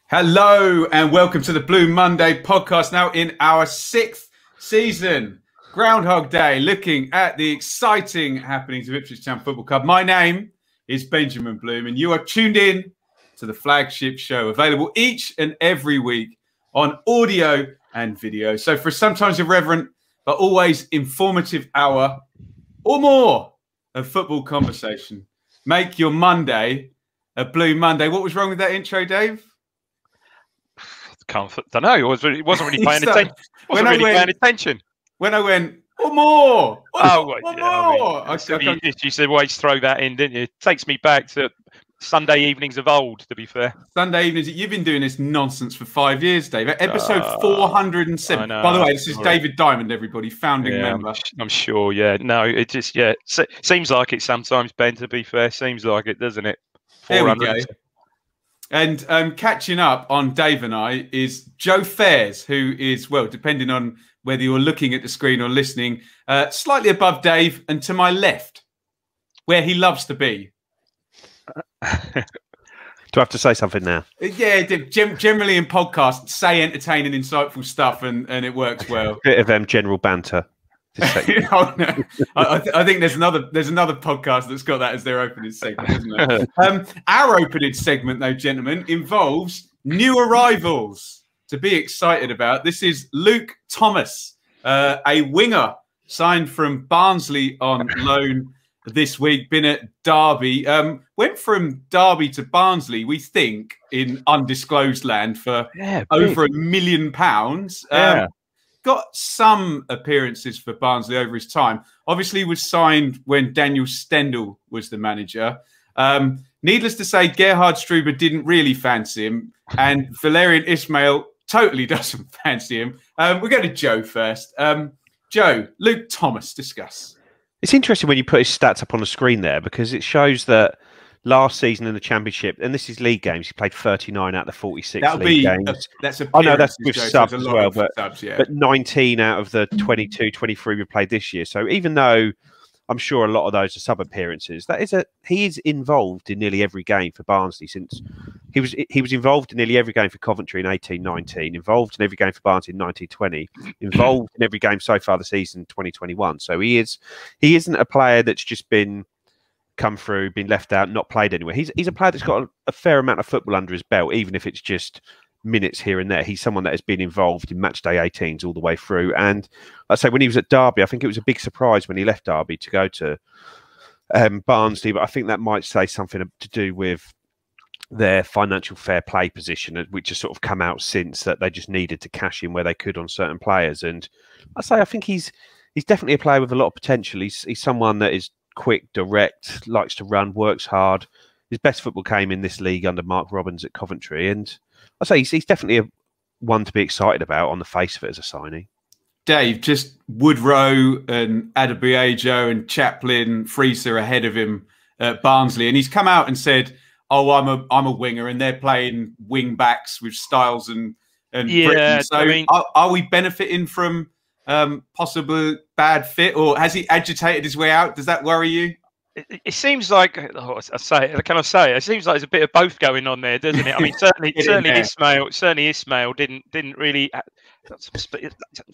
Hello and welcome to the Blue Monday podcast, now in our 6th season. Groundhog Day, looking at the exciting happenings of Ipswich Town Football Club. My name is Benjamin Bloom and you are tuned in to the flagship show, available each and every week on audio and video. So for a sometimes irreverent but always informative hour or more of football conversation, make your Monday a Blue Monday. What was wrong with that intro, Dave? Don't know. Wasn't really paying attention. Paying attention. When I went, or more. You said always throw that in, didn't you? It takes me back to Sunday evenings of old, to be fair. Sunday evenings. You've been doing this nonsense for 5 years, Dave. Episode 407. By the way, this is David Diamond, everybody, founding member. I'm sure, yeah. No, it just, seems like it sometimes, Ben, to be fair. Seems like it, doesn't it? There we go. And catching up on Dave and I is Joe Fairs, who is, well, depending on whether you're looking at the screen or listening, slightly above Dave and to my left, where he loves to be. Do I have to say something now? Yeah, generally in podcasts, say entertaining, insightful stuff, and it works well. Bit of general banter. Oh, no. I think there's another podcast that's got that as their opening segment, isn't it? Our opening segment, though, gentlemen, involves new arrivals to be excited about. This is Luke Thomas, a winger signed from Barnsley on loan this week, been at Derby. Went from Derby to Barnsley, we think, in undisclosed land for over £1 million. Got some appearances for Barnsley over his time. Obviously was signed when Daniel Stendel was the manager. Needless to say, Gerhard Struber didn't really fancy him, and Valerian Ismail totally doesn't fancy him. We'll go to Joe first. Joe, Luke Thomas, discuss. It's interesting when you put his stats up on the screen there, because it shows that last season in the Championship, and this is league games, he played 39 out of the 46 league games. I know that's with subs as well, but 19 out of the 22, 23 we played this year. So even though I'm sure a lot of those are sub appearances, he is involved in nearly every game for Barnsley since he was involved in nearly every game for Coventry in 18-19, involved in every game for Barnsley in 19-20, involved in every game so far the season 2021. So he isn't a player that's just come through, been left out, not played anywhere. He's a player that's got a fair amount of football under his belt, even if it's just minutes here and there. He's someone that has been involved in match day 18s all the way through. And I say when he was at Derby, I think it was a big surprise when he left Derby to go to Barnsley. But I think that might say something to do with their financial fair play position, which has sort of come out since, that they just needed to cash in where they could on certain players. And I think he's definitely a player with a lot of potential. He's someone that is quick, direct, likes to run, works hard. His best football came in this league under Mark Robbins at Coventry, and he's definitely one to be excited about on the face of it as a signing. Dave, just Woodrow and Adebayo and Chaplin, Freezer ahead of him at Barnsley, and he's come out and said, "Oh, I'm a winger," and they're playing wing backs with Styles and Britain. So, I mean, are we benefiting from possible bad fit, or has he agitated his way out? Does that worry you? It seems like, it seems like there's a bit of both going on there, doesn't it? I mean, certainly Ismail didn't really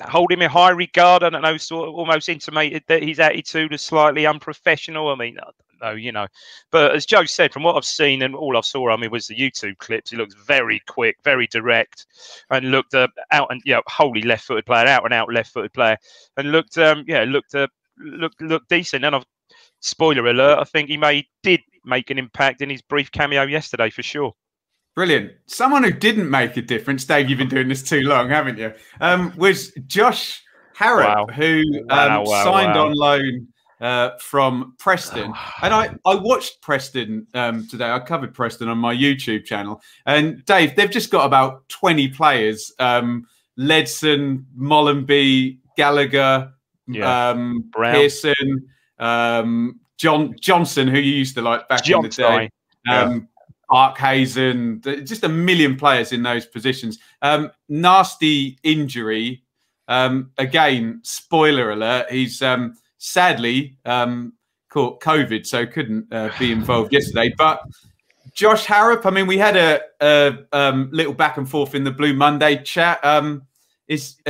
hold him in high regard. I don't know, sort of almost intimated that his attitude is slightly unprofessional. I mean, no, but as Joe said, from what I've seen and all I saw, I mean, was the YouTube clips. He looks very quick, very direct, and looked out and wholly left-footed player, out and out left-footed player, and looked decent. And spoiler alert, I think he did make an impact in his brief cameo yesterday for sure. Brilliant. Someone who didn't make a difference, Dave, you've been doing this too long, haven't you? Was Josh Harrop, who signed on loan from Preston. And I watched Preston today. I covered Preston on my YouTube channel. And Dave, they've just got about 20 players. Ledson, Mollenby, Gallagher, Pearson, Johnson, who you used to like back in the day. Arkhazen, just a million players in those positions. Nasty injury. Again, spoiler alert, he's sadly caught COVID, so couldn't be involved yesterday. But Josh Harrop. I mean, we had a little back and forth in the Blue Monday chat. Are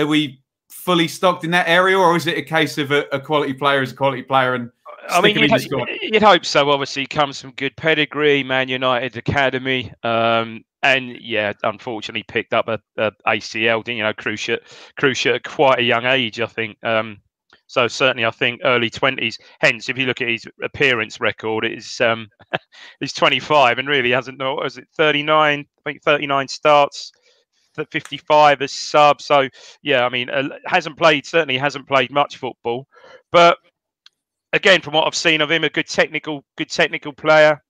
we fully stocked in that area, or is it a case of a quality player is a quality player and I mean, you'd hope so. Obviously, he comes from good pedigree, Man United academy, and yeah, unfortunately picked up a ACL, didn't you know, cruciate at quite a young age, I think. So certainly, I think early 20s. Hence, if you look at his appearance record, it's he's 25 and really hasn't. What was it? 39. I think 39 starts. 55 as sub. So yeah, I mean, certainly hasn't played much football, but again, from what I've seen of him, a good technical player.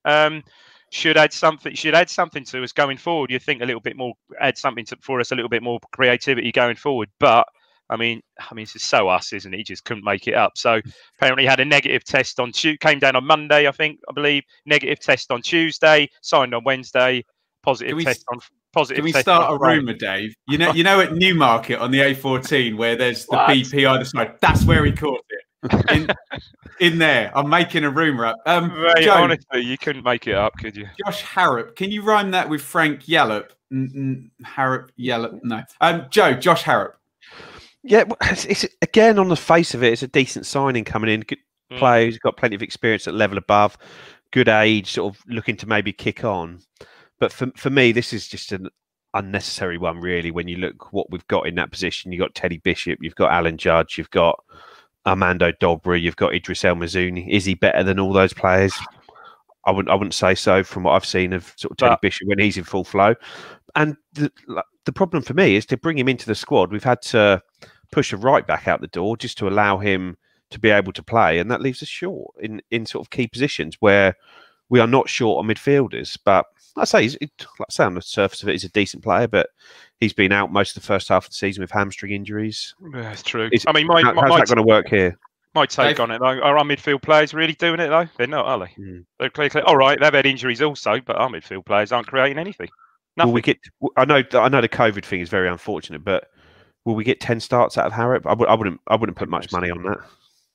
Should add something to us going forward. You think a little bit more, add something for us, a little bit more creativity going forward. But I mean, this is so us, isn't it? He just couldn't make it up. So apparently had a negative test on came down on Monday, I believe. Negative test on Tuesday, signed on Wednesday. Positive test on. Positive. Can we start a rumour, Dave? You know, at Newmarket on the A14 where there's the BP either side. That's where he caught it. In there, I'm making a rumour up. Joe, honestly, you couldn't make it up, could you? Josh Harrop, can you rhyme that with Frank Yallop? Harrop Yallop, no. Josh Harrop. Yeah, it's again on the face of it, it's a decent signing coming in. Good player who's got plenty of experience at level above, good age, sort of looking to maybe kick on. But for me, this is just an unnecessary one, really. When you look what we've got in that position, you've got Teddy Bishop, you've got Alan Judge, you've got Armando Dobra, you've got Idris El Mazouni. Is he better than all those players? I wouldn't say so from what I've seen of sort of Teddy Bishop when he's in full flow. And the problem for me is to bring him into the squad, we've had to push a right back out the door just to allow him to be able to play, and that leaves us short in sort of key positions where we are not short on midfielders. But I say, on the surface of it, he's a decent player, but he's been out most of the first half of the season with hamstring injuries. That's true. I mean, how's that going to work here? My take on it, though, are our midfield players really doing it, though? They're not, are they? They're clearly, all right, they've had injuries also, but our midfield players aren't creating anything. Nothing. I know the COVID thing is very unfortunate, but will we get 10 starts out of Harrop? I wouldn't put much money on that.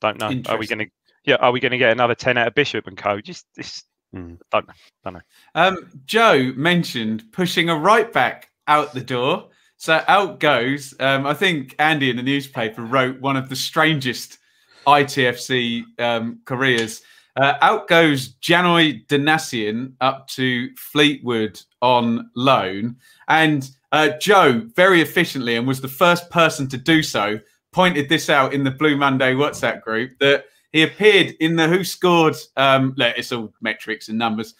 Don't know. Are we going to? Yeah, are we going to get another 10 out of Bishop and co? Just this. Don't know. Joe mentioned pushing a right back out the door. So out goes, I think Andy in the newspaper wrote one of the strangest ITFC careers. Out goes Janoy Danasian up to Fleetwood on loan. And Joe, very efficiently, and was the first person to do so, pointed this out in the Blue Monday WhatsApp group, that he appeared in the Who Scored, it's all metrics and numbers,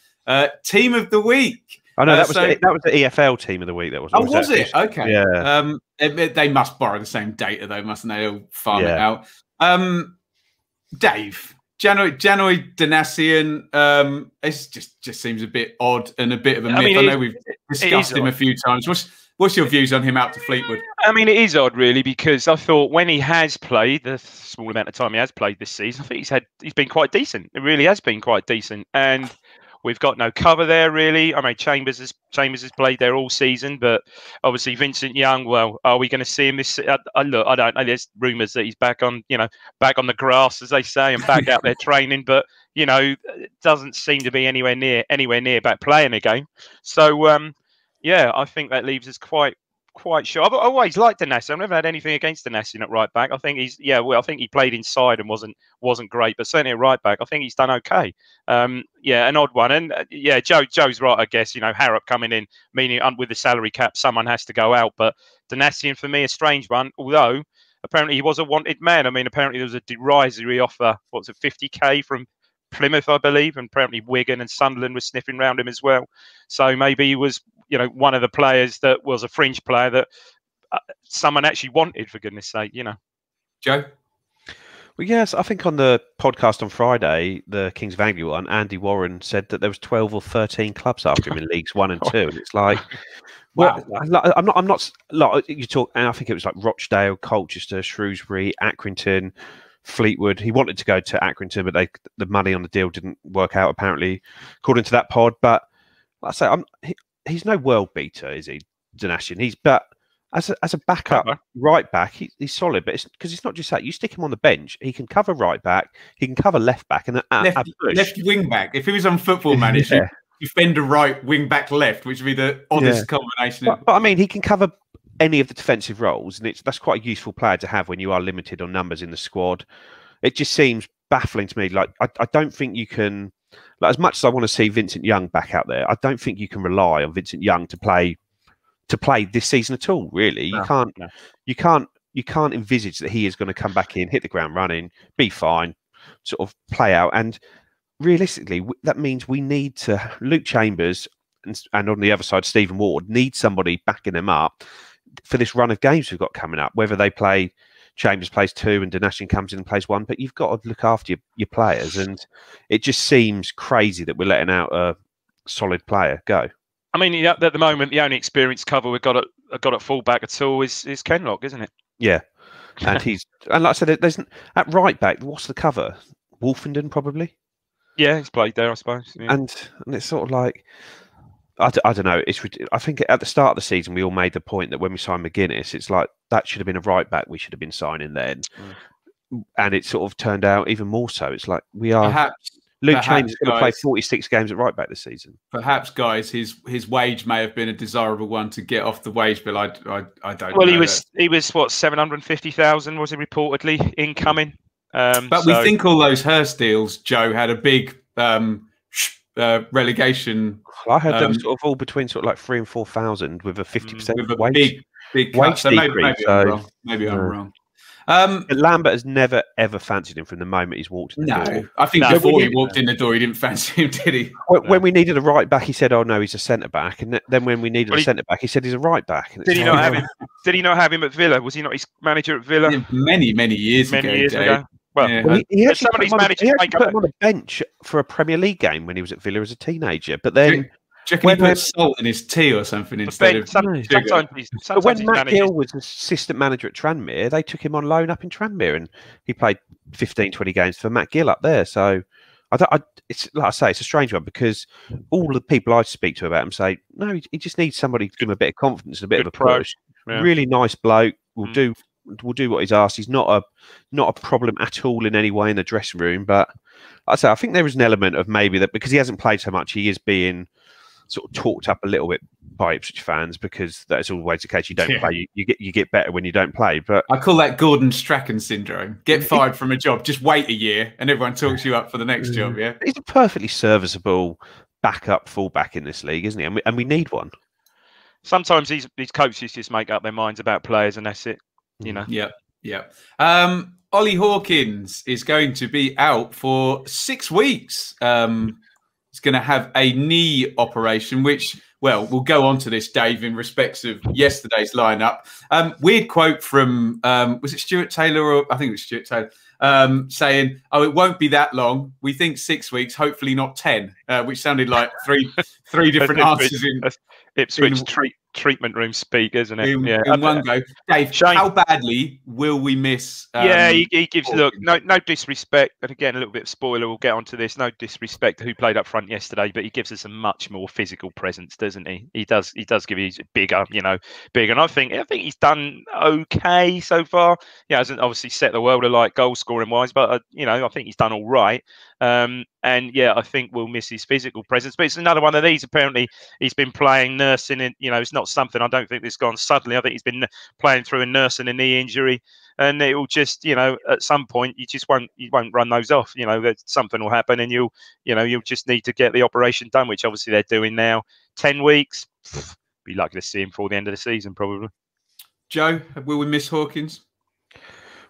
Team of the Week. Oh, no, that was the EFL Team of the Week. That was. Oh, was it? Okay. Yeah. They must borrow the same data, though, mustn't they? They'll farm it out. Dave, Janoy Danasian, it just seems a bit odd and a bit of a myth. I know we've discussed him a few times. What's your views on him out to Fleetwood? I mean, it is odd, really, because I thought when he has played, the small amount of time he has played this season, I think he's been quite decent. It really has been quite decent. And we've got no cover there, really. I mean, Chambers has played there all season, but obviously Vincent Young. Well, are we going to see him this? Look, I don't know. There's rumours that he's back on the grass, as they say, and back out there training. But it doesn't seem to be anywhere near back playing again. So yeah, I think that leaves us quite sure. I've always liked Danasian. I've never had anything against Danasian at right back. I think I think he played inside and wasn't great, but certainly at right back, I think he's done okay. Yeah, an odd one. And Joe's right, I guess. Harrop coming in, meaning with the salary cap, someone has to go out. But Danasian, for me, a strange one. Although apparently he was a wanted man. I mean, apparently there was a derisory offer. What was it, 50k from Plymouth, I believe, and apparently Wigan and Sunderland was sniffing around him as well. So maybe he was, one of the players that was a fringe player that someone actually wanted, for goodness sake, Joe? Well, yes, I think on the podcast on Friday, the Kings of Anglia one, Andy Warren said that there was 12 or 13 clubs after him in Leagues 1 and 2. And it's like, wow. I'm not like you talk, and I think it was like Rochdale, Colchester, Shrewsbury, Accrington, Fleetwood. He wanted to go to Accrington, but the money on the deal didn't work out, apparently, according to that pod. But like I say, he's no world beater, is he, Danasian? But as a backup right back, he's solid. But it's because it's not just that. You stick him on the bench, he can cover right back, he can cover left back, and left wing back. If he was on Football Manager, defender right, wing back left, which would be the oddest combination. But I mean, he can cover any of the defensive roles, and that's quite a useful player to have when you are limited on numbers in the squad. It just seems baffling to me. Like, I don't think you can, like, as much as I want to see Vincent Young back out there, I don't think you can rely on Vincent Young to play this season at all. Really, you can't envisage that he is going to come back in, hit the ground running, be fine, sort of play out. And realistically, that means we need to Luke Chambers and on the other side, Stephen Ward need somebody backing them up for this run of games we've got coming up. Whether they play. Chambers plays 2 and Donashian comes in and plays 1, but you've got to look after your players, and it just seems crazy that we're letting out a solid player go. I mean, at the moment, the only experienced cover we've got at fullback at all is Kenlock, isn't it? Yeah, and and like I said, there's at right back. What's the cover? Wolfenden probably. Yeah, he's played there, I suppose. Yeah. And it's sort of like. I don't know. I think at the start of the season, we all made the point that when we signed McGuinness, it's like that should have been a right back we should have been signing then. And it sort of turned out even more so. It's like we are. Luke Chambers is going to play 46 games at right back this season. Perhaps, guys, his wage may have been a desirable one to get off the wage bill. I don't know. Well, he was what, 750,000 was he reportedly incoming? But we think all those Hurst deals, Joe, had a big relegation. I heard them sort of all between sort of like 3,000 and 4,000 with a 50% wage, big cut. So maybe I'm wrong. But Lambert has never ever fancied him from the moment he's walked in the door. I think before he walked in the door, he didn't fancy him, did he? When we needed a right back, he said, "Oh no, he's a centre back." And then when we needed a centre back, he said he's a right back. Did he not have him? Did he not have him at Villa? Was he not his manager at Villa? Many years ago. Well, he actually put him on a bench for a Premier League game when he was at Villa as a teenager. But then, do you reckon he put salt in his tea or something instead of sometimes but when Matt Gill was assistant manager at Tranmere, they took him on loan up in Tranmere, and he played 15, 20 games for Matt Gill up there. So, it's like I say, it's a strange one because all the people I speak to about him say, no, he just needs somebody to give him a bit of confidence and a bit of a push. Yeah. Really nice bloke. Will do what he's asked. He's not a problem at all in any way in the dressing room. But like I say, I think there is an element of maybe that because he hasn't played so much, he is being sort of talked up a little bit by Ipswich fans because that's always the case. You don't play, you get better when you don't play. But I call that Gordon Strachan syndrome. Get fired from a job, just wait a year, and everyone talks you up for the next job. Yeah, he's a perfectly serviceable backup fullback in this league, isn't he? And we need one. Sometimes these coaches just make up their minds about players, and that's it. You know. Yeah. Ollie Hawkins is going to be out for 6 weeks. He's going to have a knee operation, which, well, we'll go on to this, Dave, in respects of yesterday's lineup. Weird quote from, was it Stuart Taylor? Or I think it was Stuart Taylor, saying, "Oh, it won't be that long. We think 6 weeks, hopefully not 10," which sounded like three different answers in Ipswich treatment room speak, isn't it? In one go. Dave, how badly will we miss? He gives, look, no disrespect, and again, a little bit of spoiler, we'll get onto this, no disrespect to who played up front yesterday, but he gives us a much more physical presence, doesn't he? He does give you bigger, and I think he's done okay so far. Yeah, hasn't obviously set the world alight goal scoring wise, but I think he's done all right. And yeah, I think we'll miss his physical presence, but it's another one of these. Apparently, he's been playing, nursing, and it's not something. I don't think this gone suddenly. I think he's been playing through and nursing a knee injury, and it will just, at some point, you won't run those off. That something will happen, and you'll just need to get the operation done, which obviously they're doing now. 10 weeks, be lucky to see him before the end of the season, probably. Joe, will we miss Hawkins?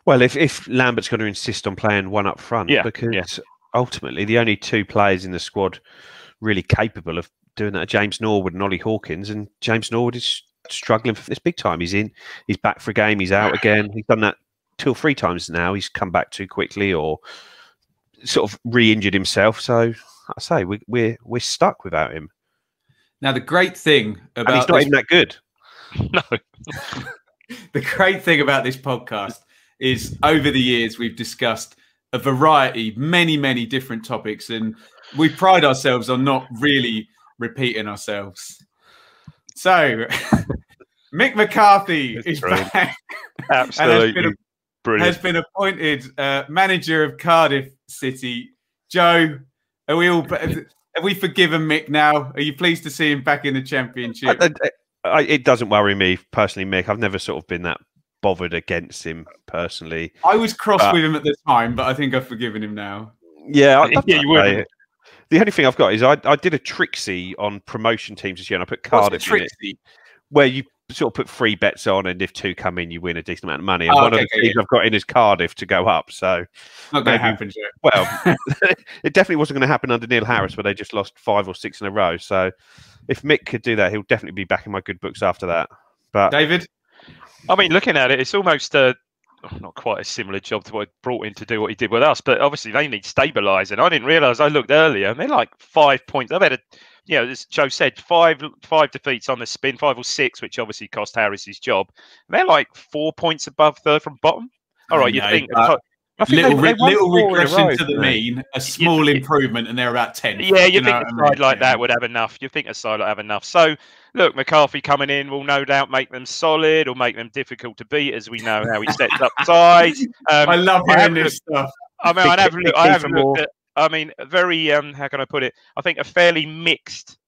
Well, if Lambert's going to insist on playing one up front, because ultimately the only two players in the squad really capable of doing that are James Norwood and Ollie Hawkins, and James Norwood is struggling for this big time. He's back for a game, he's out again. He's done that 2 or 3 times now. He's come back too quickly or sort of re-injured himself. So I say we're stuck without him. Now the great thing about he's not even that good. No. The great thing about this podcast is over the years we've discussed a variety, many different topics, and we pride ourselves on not really repeating ourselves. So Mick McCarthy is back. Absolutely brilliant. Has been appointed manager of Cardiff City. Joe, are Have we forgiven Mick now? Are you pleased to see him back in the Championship? It doesn't worry me personally, Mick. I've never sort of been that bothered against him personally. I was cross with him at the time, but I think I've forgiven him now. Yeah, you would. The only thing I've got is I did a Trixie on promotion teams this year, and I put Cardiff in it, where you sort of put 3 bets on, and if 2 come in, you win a decent amount of money. And one of the teams I've got in is Cardiff to go up. So not going to happen, Joe. Well, it definitely wasn't going to happen under Neil Harris, where they just lost 5 or 6 in a row. So if Mick could do that, he'll definitely be back in my good books after that. But David, I mean, looking at it, it's almost not quite a similar job to what I brought in to do what he did with us, but obviously they need stabilising. I didn't realise. I looked earlier, and they're like 5 points. I've had as Joe said, five defeats on the spin, 5 or 6, which obviously cost Harris his job. And they're like 4 points above third from bottom. All right, I think little regression to the mean, a small improvement, and they're about 10. Yeah, you think a side like that would have enough. You think a side like have enough. So, look, McCarthy coming in will no doubt make them solid or make them difficult to beat, as we know how he sets up sides. I love hearing this stuff. I mean, I have looked at. I mean, very. How can I put it? I think a fairly mixed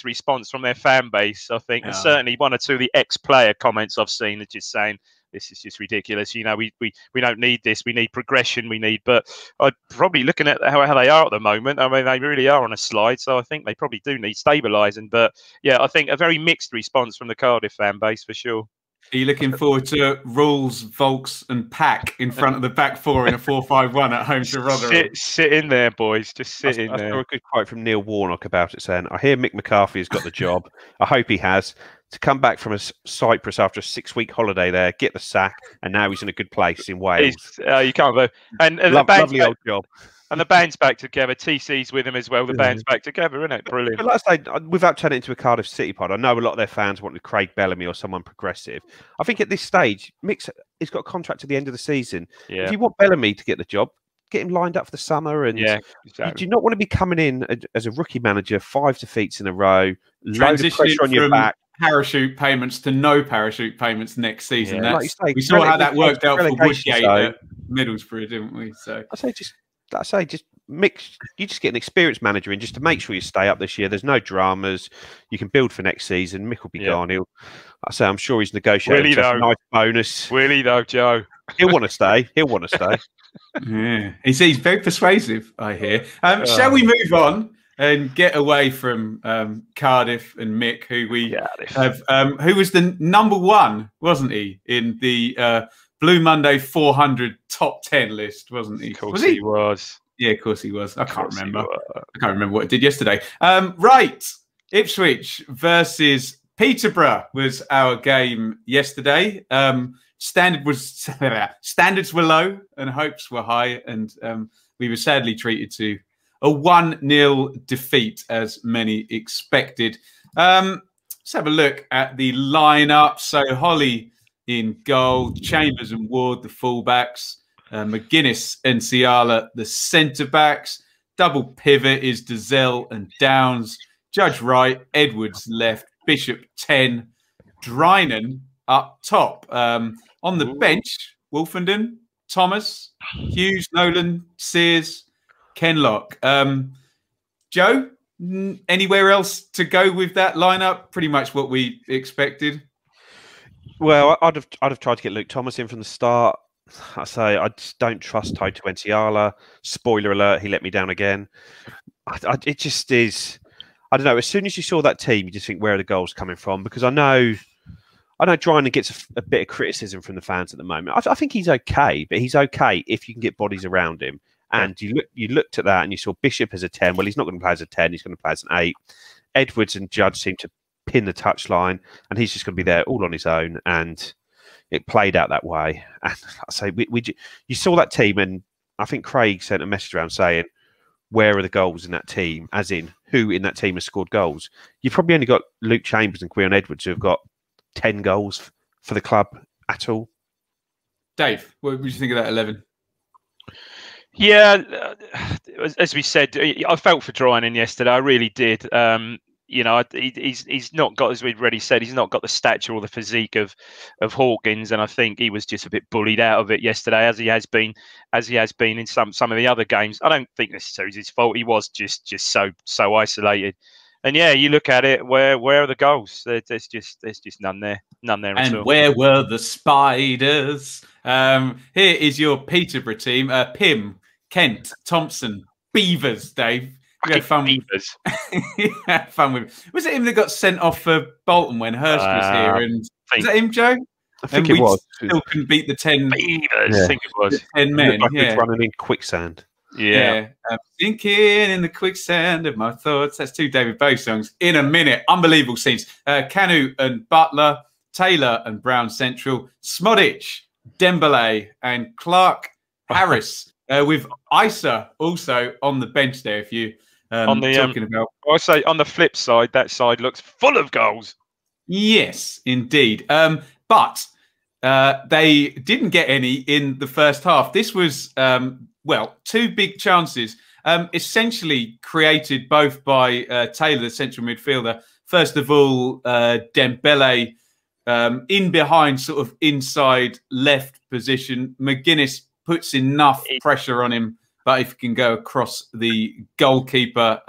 response from their fan base. I think, and certainly 1 or 2 of the ex-player comments I've seen are just saying, this is just ridiculous. You know, we don't need this. We need progression. But I'm probably looking at how they are at the moment. I mean, they really are on a slide. So I think they probably do need stabilising. But yeah, I think a very mixed response from the Cardiff fan base for sure. Are you looking forward to Rules, Volks and Pack in front of the back 4 in a 4-5-1 at home to Rotherham? Sit in there, boys. Just sit in there. I saw a good quote from Neil Warnock about it saying, I hear Mick McCarthy has got the job. I hope he has. To come back from Cyprus after a 6-week holiday there, get the sack, and now he's in a good place in Wales. You can't believe. And lovely old job. And the band's back together. TC's with him as well. The band's back together, isn't it? Brilliant. But like I say, without turning it into a Cardiff City pod, I know a lot of their fans wanted Craig Bellamy or someone progressive. I think at this stage, Mick's he's got a contract to the end of the season. Yeah. If you want Bellamy to get the job, get him lined up for the summer. And exactly. You do not want to be coming in as a rookie manager, 5 defeats in a row, load of pressure on your back. Parachute payments to no parachute payments next season. Yeah, we saw how that worked out for Woodgate at Middlesbrough, didn't we? So I say just mix. You just get an experienced manager in just to make sure you stay up this year. There's no dramas. You can build for next season. Mick will be gone. I'm sure he's negotiating a nice bonus. Will he though, Joe? He'll want to stay. Yeah, he's very persuasive, I hear. Shall we move on and get away from Cardiff and Mick, who we have, who was the #1, wasn't he, in the Blue Monday 400 top 10 list, wasn't he? Of course he was. Yeah, of course he was. I can't remember. I can't remember what it did yesterday. Right, Ipswich versus Peterborough was our game yesterday. Standards were low and hopes were high, and we were sadly treated to a 1-0 defeat, as many expected. Let's have a look at the lineup. So Holly in goal, Chambers and Ward, the fullbacks, McGuinness and Ciala, the centre-backs. Double pivot is Dazelle and Downs. Judge right, Edwards left, Bishop 10, Drinan up top. On the bench, Wolfenden, Thomas, Hughes, Nolan, Sears, Kenlock. Joe, anywhere else to go with that lineup? Pretty much what we expected. Well, I'd have tried to get Luke Thomas in from the start. I say I just don't trust Toto Enciala. Spoiler alert, he let me down again. It just is. I don't know. As soon as you saw that team, you just think, where are the goals coming from? Because I know Drinan gets a bit of criticism from the fans at the moment. I think he's okay, but he's okay if you can get bodies around him. And you looked at that and you saw Bishop as a 10. Well, he's not going to play as a 10. He's going to play as an 8. Edwards and Judge seem to pin the touchline, and he's just going to be there all on his own. And it played out that way. And I say, you saw that team, and I think Craig sent a message around saying, where are the goals in that team? As in, who in that team has scored goals? You've probably only got Luke Chambers and Quirion Edwards who have got 10 goals for the club at all. Dave, what did you think of that 11? Yeah, as we said, I felt for Drinan yesterday. I really did. you know, he's not got, as we've already said, he's not got the stature or the physique of Hawkins, and I think he was just a bit bullied out of it yesterday, as he has been in some of the other games. I don't think necessarily it's his fault. He was just so isolated. And yeah, you look at it. Where are the goals? There's just none there at all. And where were the spiders? Here is your Peterborough team: Pym, Kent, Thompson, Beavers. Dave, you had fun. Beavers. Had fun with. Was it him that got sent off for Bolton when Hurst was here? And was that him, Joe? I think it was. Still couldn't beat the 10 Beavers. Yeah. I think it was 10 men. Like he was running in quicksand. Yeah. I'm sinking in the quicksand of my thoughts. That's 2 David Bowie songs in a minute. Unbelievable scenes. Kanu and Butler, Taylor and Brown Central, Smodic, Dembele and Clark Harris, with Isa also on the bench there. If you talking about, I say on the flip side, that side looks full of goals. Yes, indeed. But they didn't get any in the first half. This was, 2 big chances, essentially created both by Taylor, the central midfielder. First of all, Dembele in behind, sort of inside left position. McGuinness puts enough pressure on him, but if he can go across the goalkeeper,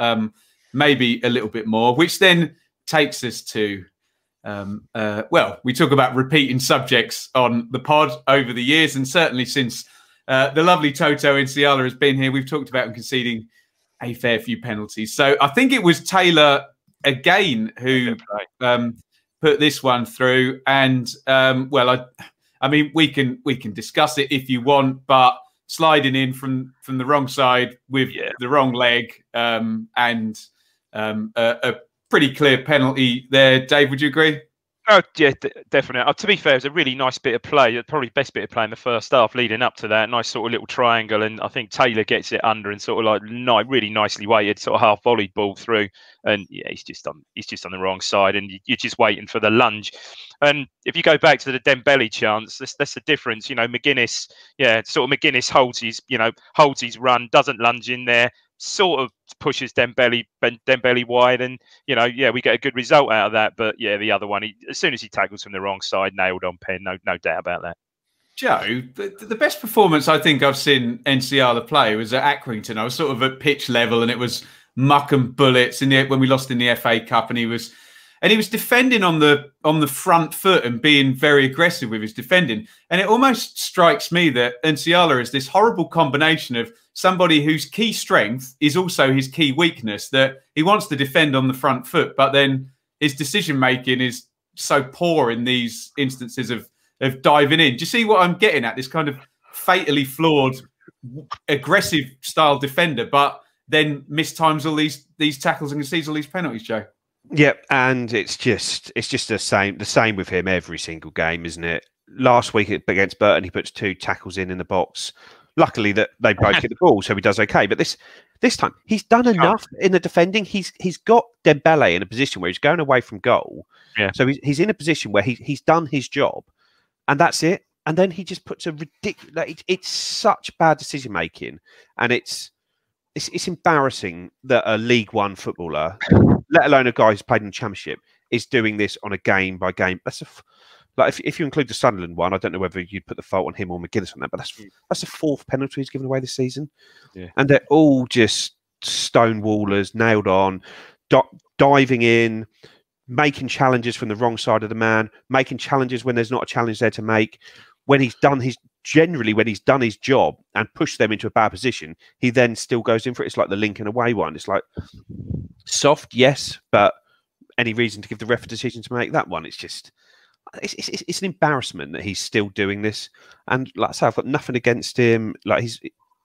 maybe a little bit more, which then takes us to... we talk about repeating subjects on the pod over the years, and certainly since the lovely Toto Nsiala has been here, we've talked about him conceding a fair few penalties. So I think it was Taylor again who put this one through. And I mean, we can discuss it if you want, but sliding in from the wrong side with the wrong leg, and a pretty clear penalty there. Dave, would you agree? Oh, yeah, definitely. To be fair, it was a really nice bit of play. Probably best bit of play in the first half, leading up to that. Nice sort of little triangle, and I think Taylor gets it under and sort of like really nicely weighted, sort of half volleyed ball through. And yeah, he's just on the wrong side, and you're just waiting for the lunge. And if you go back to the Dembele chance, that's the difference. You know, McGuinness holds his run, doesn't lunge in there, sort of pushes Dembele wide, and we get a good result out of that. But yeah, the other one, as soon as he tackles from the wrong side, nailed on pen, no doubt about that. Joe, the best performance I think I've seen Nsiala play was at Accrington. I was sort of at pitch level, and it was muck and bullets when we lost in the FA Cup, and he was defending on the front foot and being very aggressive with his defending. And it almost strikes me that Nsiala is this horrible combination of somebody whose key strength is also his key weakness, that he wants to defend on the front foot, but then his decision making is so poor in these instances of diving in. Do you see what I'm getting at? This kind of fatally flawed, aggressive style defender, but then mistimes all these tackles and concedes all these penalties, Joe. Yep, and it's just the same with him every single game, isn't it? Last week against Burton, he puts 2 tackles in the box. Luckily that they both hit the ball, so he does okay. But this time he's done enough in the defending. He's got Dembele in a position where he's going away from goal. Yeah. So he's in a position where he's done his job, and that's it. And then he just puts a ridiculous. It's such bad decision making, and it's embarrassing that a League One footballer, let alone a guy who's played in the Championship, is doing this on a game by game. If you include the Sunderland one, I don't know whether you'd put the fault on him or McGuinness on that, but that's the 4th penalty he's given away this season. Yeah. And they're all just stonewallers, nailed on, diving in, making challenges from the wrong side of the man, making challenges when there's not a challenge there to make. When he's done his job and pushed them into a bad position, he then still goes in for it. It's like the Lincoln away one. It's like soft, yes, but any reason to give the ref a decision to make that one? It's just, it's an embarrassment that he's still doing this. And like I say, I've got nothing against him. Like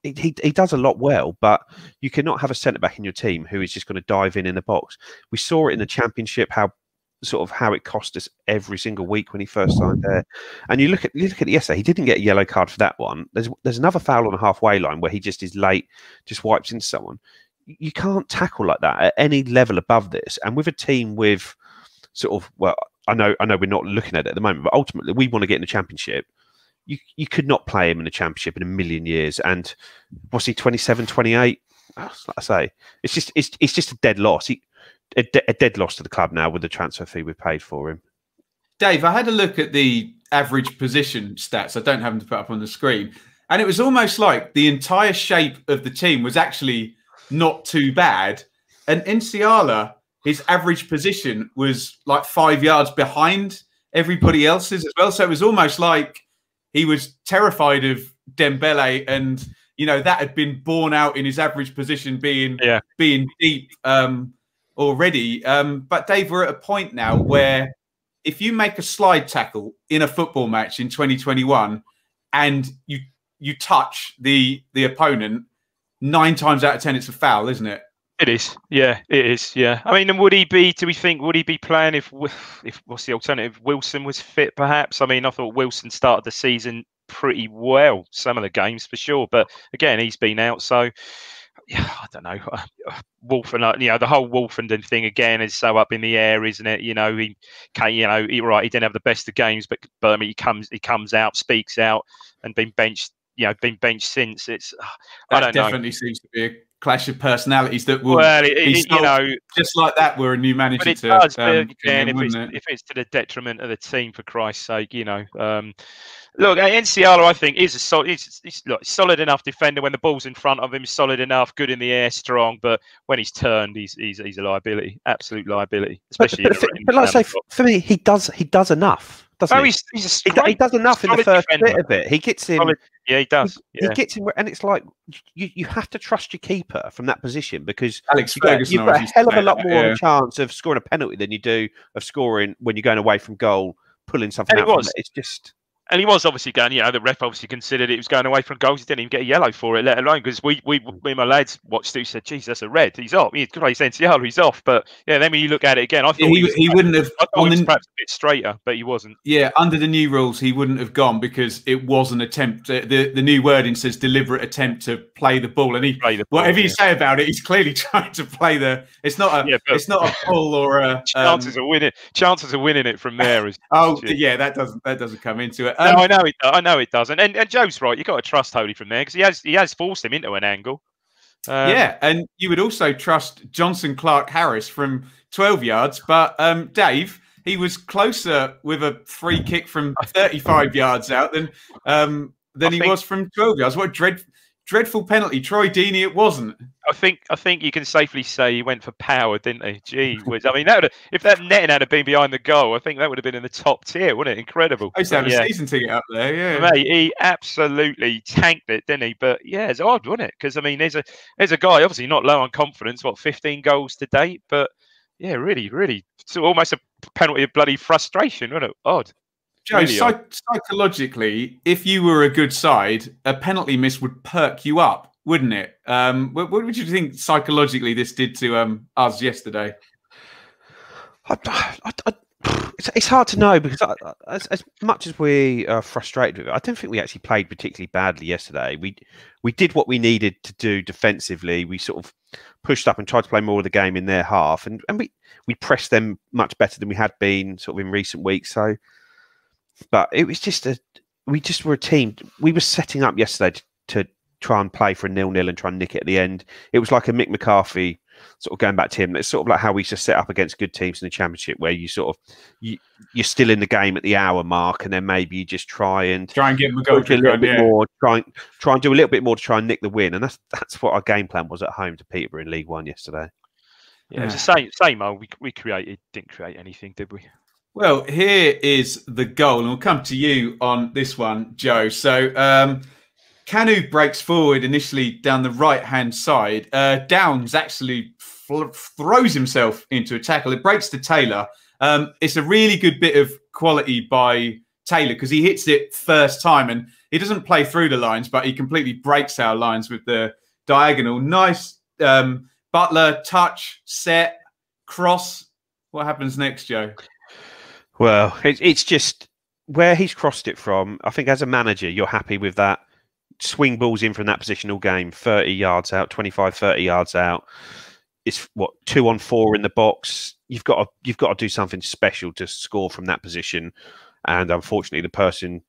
he does a lot well, but you cannot have a centre back in your team who is just going to dive in the box. We saw it in the Championship, how it cost us every single week when he first signed there. And you look at it yesterday, he didn't get a yellow card for that one. There's another foul on the halfway line where he just is late, just wipes into someone. You can't tackle like that at any level above this. And with a team with I know we're not looking at it at the moment, but ultimately we want to get in the Championship. You could not play him in the Championship in a million years. And was he 27, 28? Like I say, it's just a dead loss. a dead loss to the club now with the transfer fee we've paid for him. Dave, I had a look at the average position stats. I don't have them to put up on the screen. And it was almost like the entire shape of the team was actually not too bad. And Nsiala, his average position was like 5 yards behind everybody else's as well. So it was almost like he was terrified of Dembele, and that had been borne out in his average position being deep already. But Dave, we're at a point now where if you make a slide tackle in a football match in 2021 and you touch the opponent, 9 times out of 10 it's a foul, isn't it? It is, yeah, it is, yeah. I mean, and would he be playing if what's the alternative? Wilson was fit, perhaps. I mean, I thought Wilson started the season pretty well, some of the games for sure, but again, he's been out, so yeah, I don't know. Wolfen, the whole Wolfenden thing again is so up in the air, isn't it? He didn't have the best of games, but he comes out, speaks out, and been benched since. It's I don't know. Definitely seems to be a clash of personalities that will just like that were a new manager. But it does, again, if it's to the detriment of the team, for Christ's sake, Look, Nsiala, I think, is he's solid enough defender when the ball's in front of him. He's solid enough, good in the air, strong. But when he's turned, he's a liability, absolute liabiliity. Especially. But like I say, for me, he does enough. Doesn't he? He does enough in the first bit of it. He gets in. Yeah, he does. He gets in, and it's like you have to trust your keeper from that position, because Alex Ferguson, you've got a hell of a lot more of a chance of scoring a penalty than you do of scoring when you're going away from goal, pulling something out. It's just. And he was obviously going, the ref obviously considered it was going away from goals. He didn't even get a yellow for it, let alone, because me and my lads watched it, said, geez, that's a red. He's off. He's Nsiala, he's off. But yeah, then when you look at it again, I thought he wouldn't have. I thought he was perhaps a bit straighter, but he wasn't. Yeah, under the new rules, he wouldn't have gone because it was an attempt. The new wording says deliberate attempt to play the ball, and whatever you say about it, he's clearly trying to play the. It's not a pull or a chances of winning it from there. That doesn't come into it. No, I know it doesn't, and Joe's right. You've got to trust Holy from there, because he has forced him into an angle. And you would also trust Johnson Clark-Harris from 12 yards, but Dave, he was closer with a free kick from 35 yards out than he was from 12 yards. What a dreadful penalty. Troy Deeney, it wasn't. I think you can safely say he went for power, didn't he? Gee whiz. I mean, if that netting had been behind the goal, I think that would have been in the top tier, wouldn't it? Incredible. I used to have a season ticket up there, yeah. Mate, he absolutely tanked it, didn't he? But yeah, it's odd, wasn't it? Because I mean, there's a guy obviously not low on confidence. 15 goals to date, but yeah, really, it's almost a penalty of bloody frustration, wasn't it? Odd. Joe, really psychologically, if you were a good side, a penalty miss would perk you up, wouldn't it? What would you think psychologically this did to us yesterday? It's hard to know, because as much as we are frustrated with it, I don't think we actually played particularly badly yesterday. We did what we needed to do defensively. We sort of pushed up and tried to play more of the game in their half, and we pressed them much better than we had been sort of in recent weeks. So. But it was we just were a team. We were setting up yesterday to try and play for a 0-0 and try and nick it at the end. It was like a Mick McCarthy sort of going back to him. It's sort of like how we used to set up against good teams in the Championship, where you're still in the game at the hour mark, and then maybe you just try and give them a goal, a little bit more, try and do a little bit more to try and nick the win. And that's what our game plan was at home to Peterborough in League One yesterday. Yeah, it was the same old. We didn't create anything, did we? Well, here is the goal, and we'll come to you on this one, Joe. So, Kanu breaks forward initially down the right-hand side. Downs actually throws himself into a tackle. It breaks to Taylor. It's a really good bit of quality by Taylor, because he hits it first time, and he doesn't play through the lines, but he completely breaks our lines with the diagonal. Nice Butler touch, set, cross. What happens next, Joe? Well, it's just where he's crossed it from. I think as a manager, you're happy with that. Swing balls in from that position all game, 30 yards out, 25, 30 yards out. It's 2 on 4 in the box. You've got to do something special to score from that position. And unfortunately, the person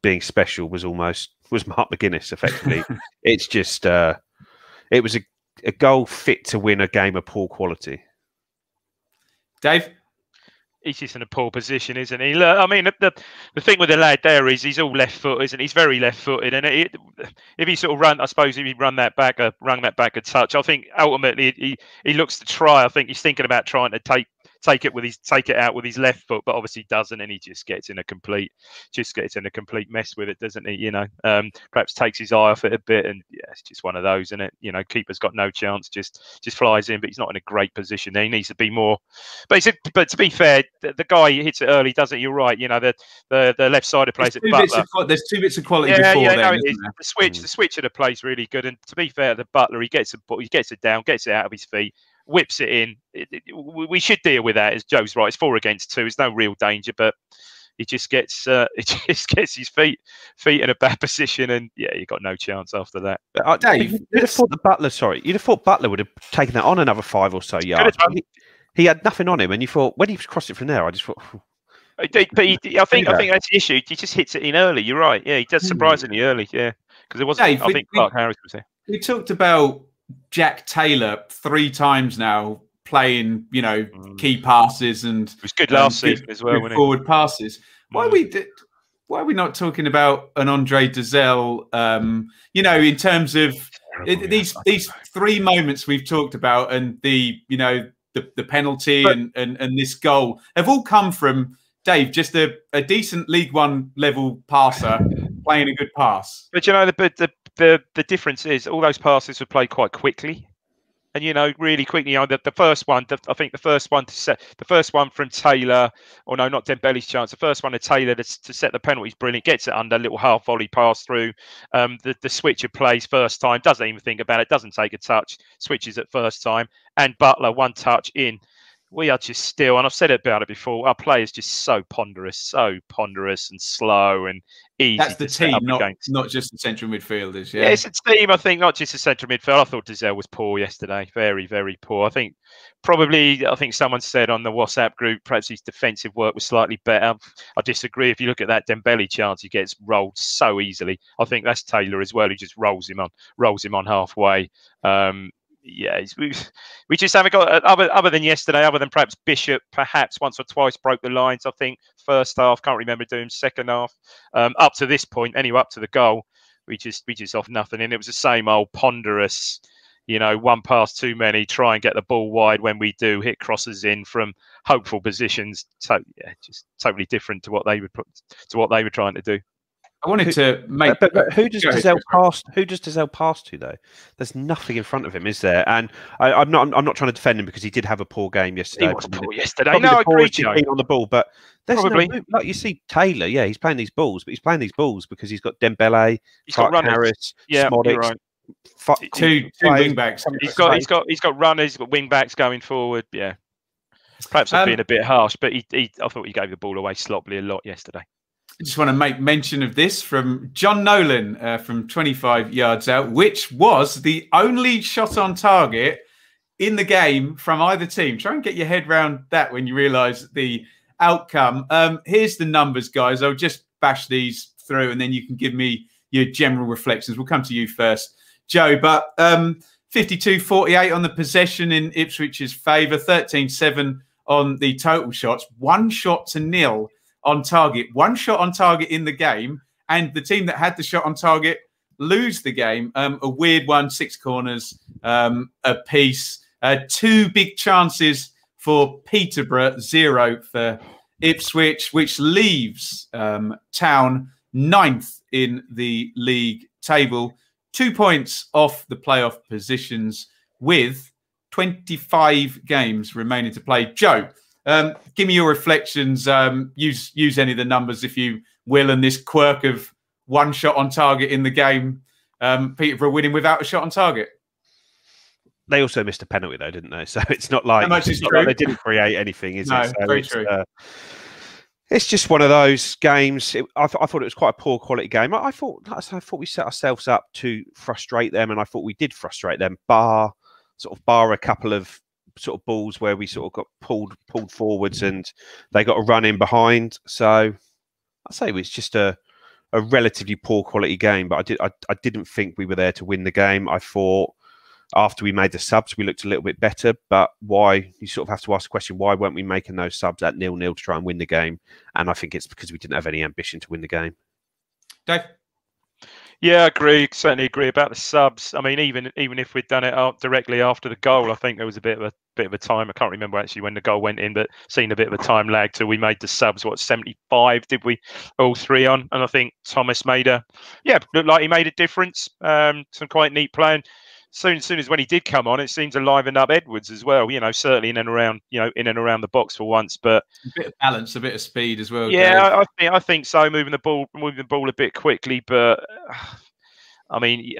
being special was Mark McGuinness, effectively. It's just it was a goal fit to win a game of poor quality. Dave? He's just in a poor position, isn't he? Look, I mean, the thing with the lad there is he's all left foot, isn't he? He's very left footed, and if he sort of run, I suppose if he run that back a touch, I think ultimately he looks to try. I think he's thinking about trying to take it out with his left foot, but obviously doesn't, and he just gets in a complete mess with it, doesn't he? You know, perhaps takes his eye off it a bit, and yeah, it's just one of those, isn't it? You know, keeper's got no chance, just flies in, but he's not in a great position. He needs to be more. But to be fair, the guy hits it early, doesn't it? You're right. You know, the left side of plays at Butler. There's 2 bits of quality before then. No, the switch of the plays really good, and to be fair, the Butler, he gets it down, gets it out of his feet, whips it in. We should deal with that, as Joe's right. It's 4 against 2. There's no real danger, but he just gets his feet in a bad position, and yeah, you got no chance after that. Dave, you'd have thought Butler would have taken that on another 5 or so yards. He had nothing on him, and you thought when he crossed it from there, I just thought. I think that's the issue. He just hits it in early. You're right. Yeah, he does surprisingly early. Yeah, because it wasn't. Dave, I think Clark Harris was there. We talked about Jack Taylor 3 times now playing, you know, key passes, and it was good last season as well. Forward passes. Why are we not talking about an Andre Dazelle? You know, in terms of these 3 moments we've talked about, and the penalty and this goal have all come from Dave, just a decent League One level passer playing a good pass. But you know, the difference is all those passes were played quite quickly. And, you know, really quickly, you know, the first one, I think the first one from Taylor, or no, not Dembele's chance. The first one to Taylor to set the penalty is brilliant. Gets it under, little half volley pass through. The switcher plays first time, doesn't even think about it, doesn't take a touch, switches at first time. And Butler, 1 touch in. We are just still, and I've said about it before, our play is just so ponderous and slow and easy. That's the team, not just the central midfielders. Yeah, it's a team, I think, not just the central midfield. I thought Dazelle was poor yesterday, very, very poor. I think someone said on the WhatsApp group, perhaps his defensive work was slightly better. I disagree. If you look at that Dembele chance, he gets rolled so easily. I think that's Taylor as well, who just rolls him on halfway. Yeah, we just haven't got other than yesterday, other than perhaps Bishop, perhaps once or twice broke the lines. I think first half, can't remember doing second half. Up to this point, anyway, up to the goal, we just off nothing, and it was the same old ponderous, you know, 1 pass too many. Try and get the ball wide when we do hit crosses in from hopeful positions. So yeah, just totally different to what they were trying to do. I wanted to make. But who does Dazelle pass? Who does Dazelle pass to though? There's nothing in front of him, is there? And I'm not trying to defend him because he did have a poor game yesterday. He was poor yesterday. No, I agree. On the ball, but there's probably like you see Taylor. Yeah, he's playing these balls, but he's playing these balls because he's got Dembele, he's got Harris, Smodic, right. Two wing backs. He's got runners, he's got wing backs going forward. Yeah, perhaps I'm being a bit harsh, but I thought he gave the ball away sloppily a lot yesterday. I just want to make mention of this from John Nolan from 25 yards out, which was the only shot on target in the game from either team. Try and get your head around that when you realise the outcome. Here's the numbers, guys. I'll just bash these through and then you can give me your general reflections. We'll come to you first, Joe. But 52-48 on the possession in Ipswich's favour, 13-7 on the total shots, 1 shot to 0 on target, 1 shot on target in the game, and the team that had the shot on target lose the game. A weird one, 6 corners apiece, 2 big chances for Peterborough, 0 for Ipswich, which leaves Town 9th in the league table, 2 points off the playoff positions with 25 games remaining to play. Joe, give me your reflections. Use any of the numbers if you will, and this quirk of 1 shot on target in the game. Peterborough winning without a shot on target. They also missed a penalty though, didn't they? So it's not like, like they didn't create anything, is it? So very true. It's just one of those games. I thought it was quite a poor quality game. I thought we set ourselves up to frustrate them, and I thought we did frustrate them. Bar a couple of sort of balls where we sort of got pulled forwards and they got a run in behind. So I'd say it was just a relatively poor quality game, but I didn't think we were there to win the game. I thought after we made the subs, we looked a little bit better. But why? You sort of have to ask the question: why weren't we making those subs at 0-0 to try and win the game? And I think it's because we didn't have any ambition to win the game. Dave? Yeah, I agree. Certainly agree about the subs. I mean, even if we'd done it directly after the goal, I think there was a bit of a time. I can't remember actually when the goal went in, but seen a bit of a time lag till we made the subs. What, 75 did we all three on? And I think Thomas looked like he made a difference. Some quite neat playing. Soon as when he did come on, it seemed to liven up Edwards as well. Certainly in and around the box for once. But a bit of balance, a bit of speed as well. Yeah, I think so. Moving the ball a bit quickly, but I mean,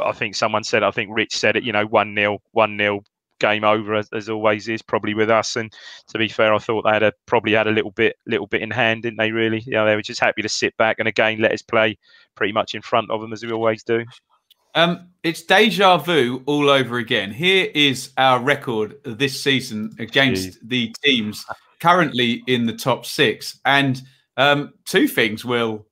I think someone said. I think Rich said it. 1-0, game over as always is probably with us. And to be fair, I thought they probably had a little bit in hand, didn't they? Really, they were just happy to sit back and again let us play pretty much in front of them as we always do. It's deja vu all over again. Here is our record this season against the teams currently in the top 6. And two things will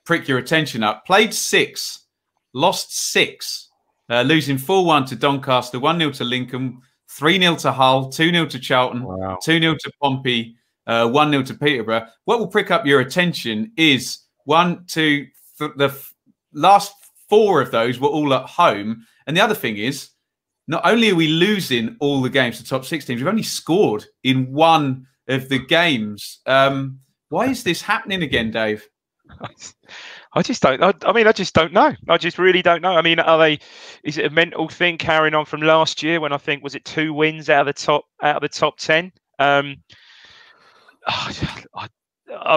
prick your attention up. Played 6, lost 6, losing 4-1 to Doncaster, 1-0 to Lincoln, 3-0 to Hull, 2-0 to Charlton, 2-0 to Pompey, 1-0 to Peterborough. What will prick up your attention is the last 4 of those were all at home. And the other thing is, not only are we losing all the games to top 6 teams, we've only scored in 1 of the games. Why is this happening again, Dave? I just don't. I just don't know. I just really don't know. I mean, is it a mental thing carrying on from last year when I think was it 2 wins out of the top 10? I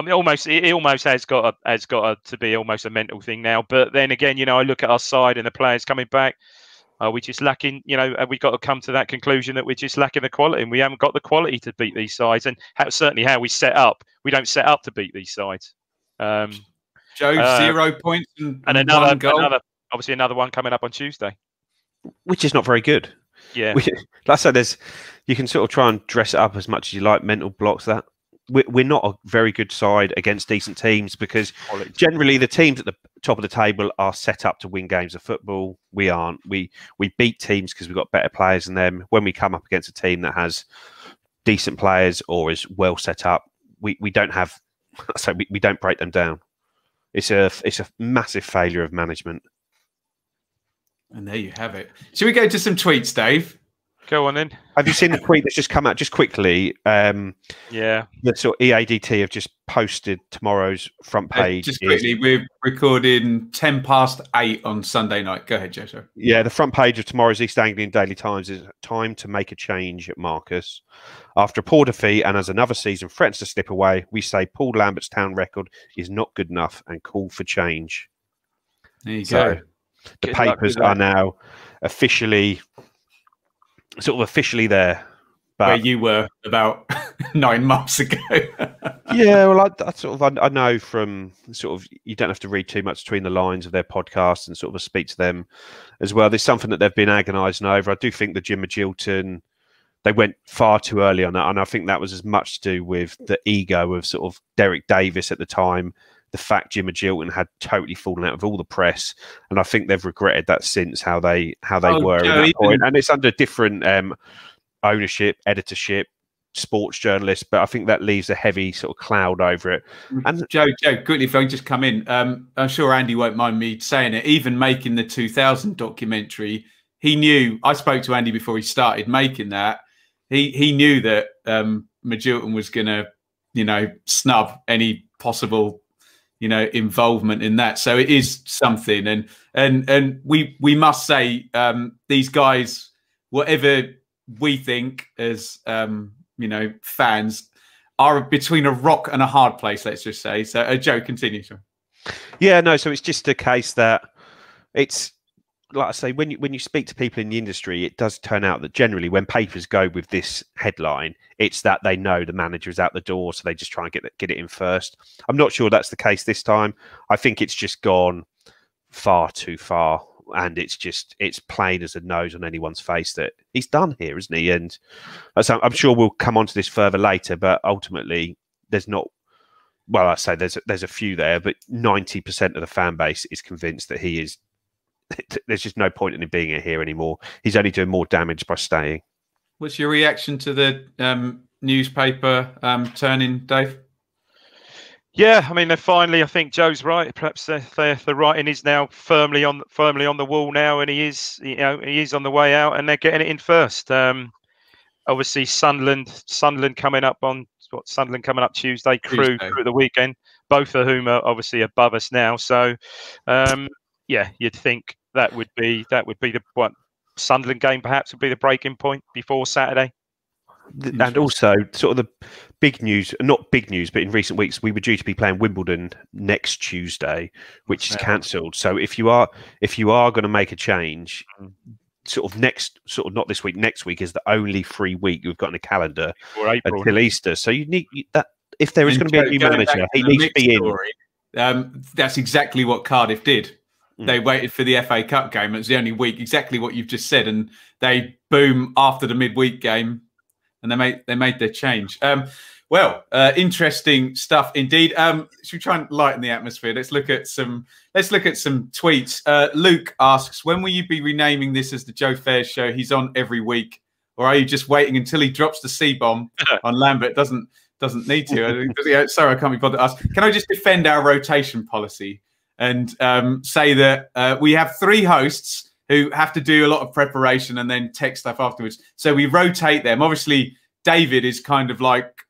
mean, it almost has got to be almost a mental thing now. But then again, I look at our side and the players coming back. Are we just lacking? We've got to come to that conclusion that we're just lacking the quality, and we haven't got the quality to beat these sides. And certainly how we set up, we don't set up to beat these sides. Joe, 0 points and another 1 goal. Obviously another one coming up on Tuesday, which is not very good. Yeah, like I said, you can sort of try and dress it up as much as you like. Mental blocks that. We're not a very good side against decent teams because generally the teams at the top of the table are set up to win games of football. We aren't. We beat teams because we've got better players than them. When we come up against a team that has decent players or is well set up, we don't have. So we don't break them down. It's a massive failure of management. And there you have it. Should we go to some tweets, Dave? Go on then. Have you seen the tweet that's just come out just quickly? Yeah. The sort of EADT have just posted tomorrow's front page. Just quickly, we're recording 8:10 on Sunday night. Go ahead, Joe. Yeah, the front page of tomorrow's East Anglian Daily Times is time to make a change at Marcus. After a poor defeat and as another season threatens to slip away, we say Paul Lambert's town record is not good enough and call for change. There you go. The papers are now officially there. But where you were about 9 months ago. Yeah, well, I know from sort of, you don't have to read too much between the lines of their podcast and sort of speak to them as well. There's something that they've been agonising over. I do think the Jim Magilton, they went far too early on that, and I think that was as much to do with the ego of sort of Derek Davis at the time. The fact Jim Magilton had totally fallen out of all the press, and I think they've regretted that since how they were at that point. And it's under different ownership, editorship, sports journalists, but I think that leaves a heavy sort of cloud over it. And Joe, quickly, if I can just come in, I'm sure Andy won't mind me saying it. Even making the 2000 documentary, he knew. I spoke to Andy before he started making that. He knew that Magilton was going to, snub any possible, involvement in that. So it is something, and we must say these guys, whatever we think as fans, are between a rock and a hard place. Let's just say. So, Joe, continue. Yeah, no. So it's just a case that it's like I say, when you speak to people in the industry, it does turn out that generally when papers go with this headline, it's that they know the manager is out the door, so they just try and get it in first. I'm not sure that's the case this time. I think it's just gone far too far, and it's plain as a nose on anyone's face that he's done here, isn't he? And so I'm sure we'll come on to this further later, but ultimately there's not. Well, I say there's a few there, but 90% of the fan base is convinced that he is there's just no point in him being here anymore. He's only doing more damage by staying. What's your reaction to the newspaper turning, Dave? Yeah, I mean, they're finally. I think Joe's right. Perhaps the writing is now firmly on the wall now, and he is on the way out, and they're getting it in first. Obviously, Sunderland coming up Tuesday. Crew at the weekend. Both of whom are obviously above us now. So, yeah, you'd think that would be the Sunderland game perhaps would be the breaking point before Saturday. And also, sort of the big news, not big news, but in recent weeks, we were due to be playing Wimbledon next Tuesday, which is cancelled. So if you are going to make a change, not this week, next week is the only free week we've got in the calendar until Easter. So you need that. If there is going to be a new manager, he needs to be in. That's exactly what Cardiff did. They waited for the FA Cup game. It was the only week, exactly what you've just said, and they boom after the midweek game. And they made their change. Interesting stuff indeed. Should we try and lighten the atmosphere? Let's look at some tweets. Luke asks, when will you be renaming this as the Joe Fairs show? He's on every week, or are you just waiting until he drops the C-bomb on Lambert? Doesn't need to. Sorry, I can't be bothered to ask. Can I just defend our rotation policy and say that we have 3 hosts who have to do a lot of preparation and then text stuff afterwards. So we rotate them. Obviously, David is kind of like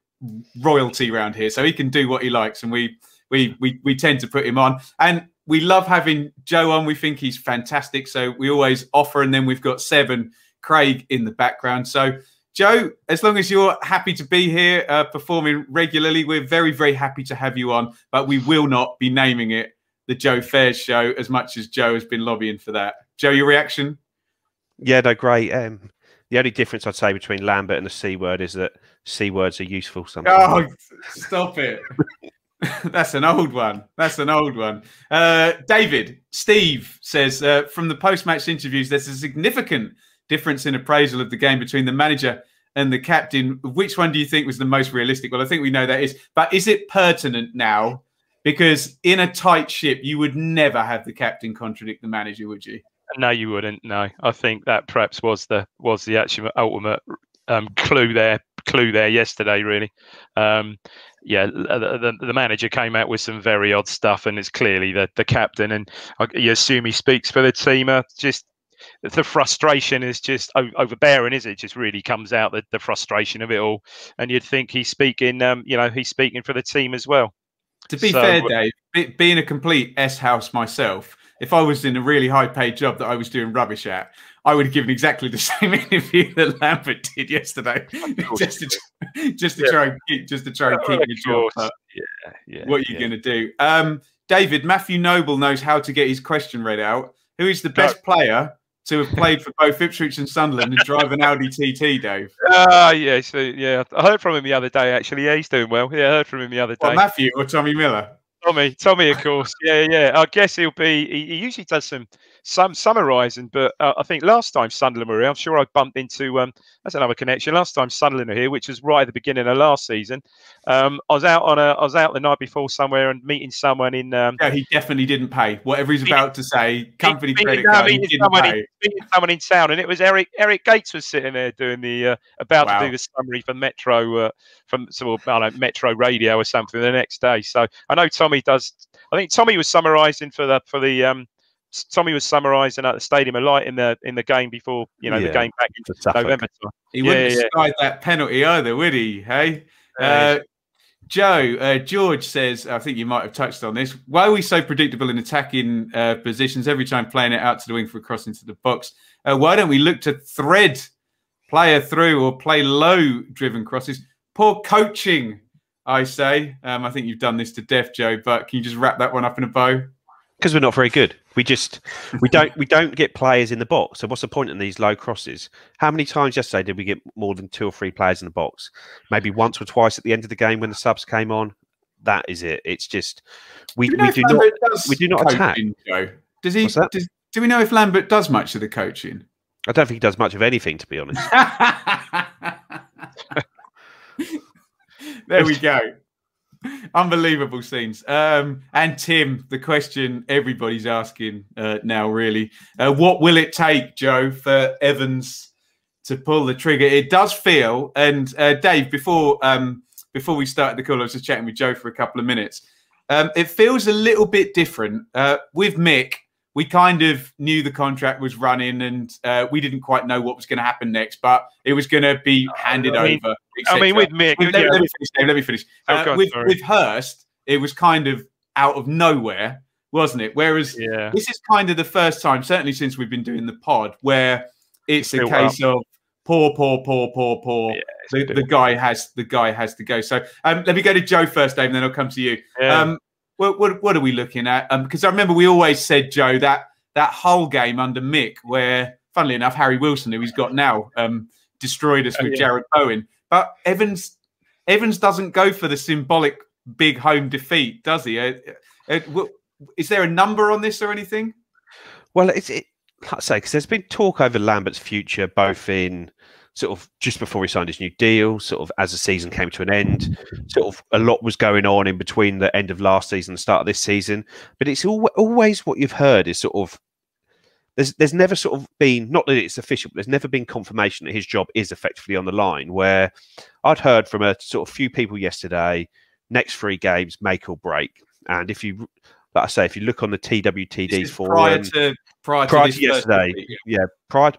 royalty around here, so he can do what he likes, and we tend to put him on. And we love having Joe on. We think he's fantastic, so we always offer. And then we've got Seb and Craig in the background. So, Joe, as long as you're happy to be here performing regularly, we're very, very happy to have you on. But we will not be naming it the Joe Fairs show, as much as Joe has been lobbying for that. Joe, your reaction? Yeah, no, great. The only difference I'd say between Lambert and the C word is that C words are useful sometimes. Oh, stop it. That's an old one. Steve says, from the post-match interviews, there's a significant difference in appraisal of the game between the manager and the captain. Which one do you think was the most realistic? Well, I think we know that is. But is it pertinent now? Because in a tight ship, you would never have the captain contradict the manager, would you? No, you wouldn't. No, I think that perhaps was the actual ultimate clue there yesterday. Really, the manager came out with some very odd stuff, and it's clearly the captain, and you assume he speaks for the team. Just the frustration is just overbearing, is it? It just really comes out the frustration of it all, and you'd think he's speaking. He's speaking for the team as well. To be fair, Dave, being a complete S-house myself, if I was in a really high-paid job that I was doing rubbish at, I would have given exactly the same interview that Lambert did yesterday, just to try and keep the job. What are you going to do? David, Matthew Noble knows how to get his question read out. Who is the best player to have played for both Ipswich and Sunderland and drive an Audi TT, Dave? I heard from him the other day, actually. Yeah, he's doing well. Yeah, I heard from him the other day. Matthew or Tommy Miller? Tommy, of course. Yeah. I guess he'll be. He usually does some summarising, but I think last time Sunderland were here, I'm sure I bumped into. That's another connection. Last time Sunderland were here, which was right at the beginning of last season, I was out the night before somewhere and meeting someone in. Yeah, he definitely didn't pay. Whatever he's about to say, company credit card. He didn't pay. Meeting someone in town, and it was Eric Gates was sitting there doing the to do the summary for Metro Metro Radio or something the next day. So I know Tommy does. I think Tommy was summarising Tommy was summarising at the Stadium of Light in the game before the game back in November. He wouldn't have that penalty either, would he? Hey, Joe, George says, I think you might have touched on this. Why are we so predictable in attacking positions every time playing it out to the wing for a cross into the box? Why don't we look to thread player through or play low driven crosses? Poor coaching, I say. I think you've done this to death, Joe, but can you just wrap that one up in a bow? Because we're not very good. We don't get players in the box. So what's the point in these low crosses? How many times yesterday did we get more than 2 or 3 players in the box? Maybe once or twice at the end of the game when the subs came on. That is it. It's just we do not attack. Joe? Do we know if Lambert does much of the coaching? I don't think he does much of anything, to be honest. There we go. Unbelievable scenes. And Tim, the question everybody's asking now, really, what will it take, Joe, for Evans to pull the trigger? It does feel, and Dave, before we started the call, I was just chatting with Joe for a couple of minutes. It feels a little bit different. With Mick, we kind of knew the contract was running, and we didn't quite know what was going to happen next, but it was going to be handed over. I mean, with Mick, let me finish. With Hurst, it was kind of out of nowhere, wasn't it? Whereas this is kind of the first time, certainly since we've been doing the pod, where it's a case of poor. Yeah, the guy has to go. So let me go to Joe first, Dave, and then I'll come to you. Yeah. What are we looking at? Because I remember we always said, Joe, that whole game under Mick, where, funnily enough, Harry Wilson, who he's got now, destroyed us with Jared Bowen. But Evans doesn't go for the symbolic big home defeat, does he? Is there a number on this or anything? Well, like I say, because there's been talk over Lambert's future, both in sort of just before he signed his new deal, sort of as the season came to an end, sort of a lot was going on in between the end of last season and the start of this season. But it's always what you've heard is sort of, there's never sort of been, not that it's official, but there's never been confirmation that his job is effectively on the line, where I'd heard from a sort of few people yesterday, next 3 games, make or break. And if you, like I say, if you look on the TWTD forum, prior to yesterday, prior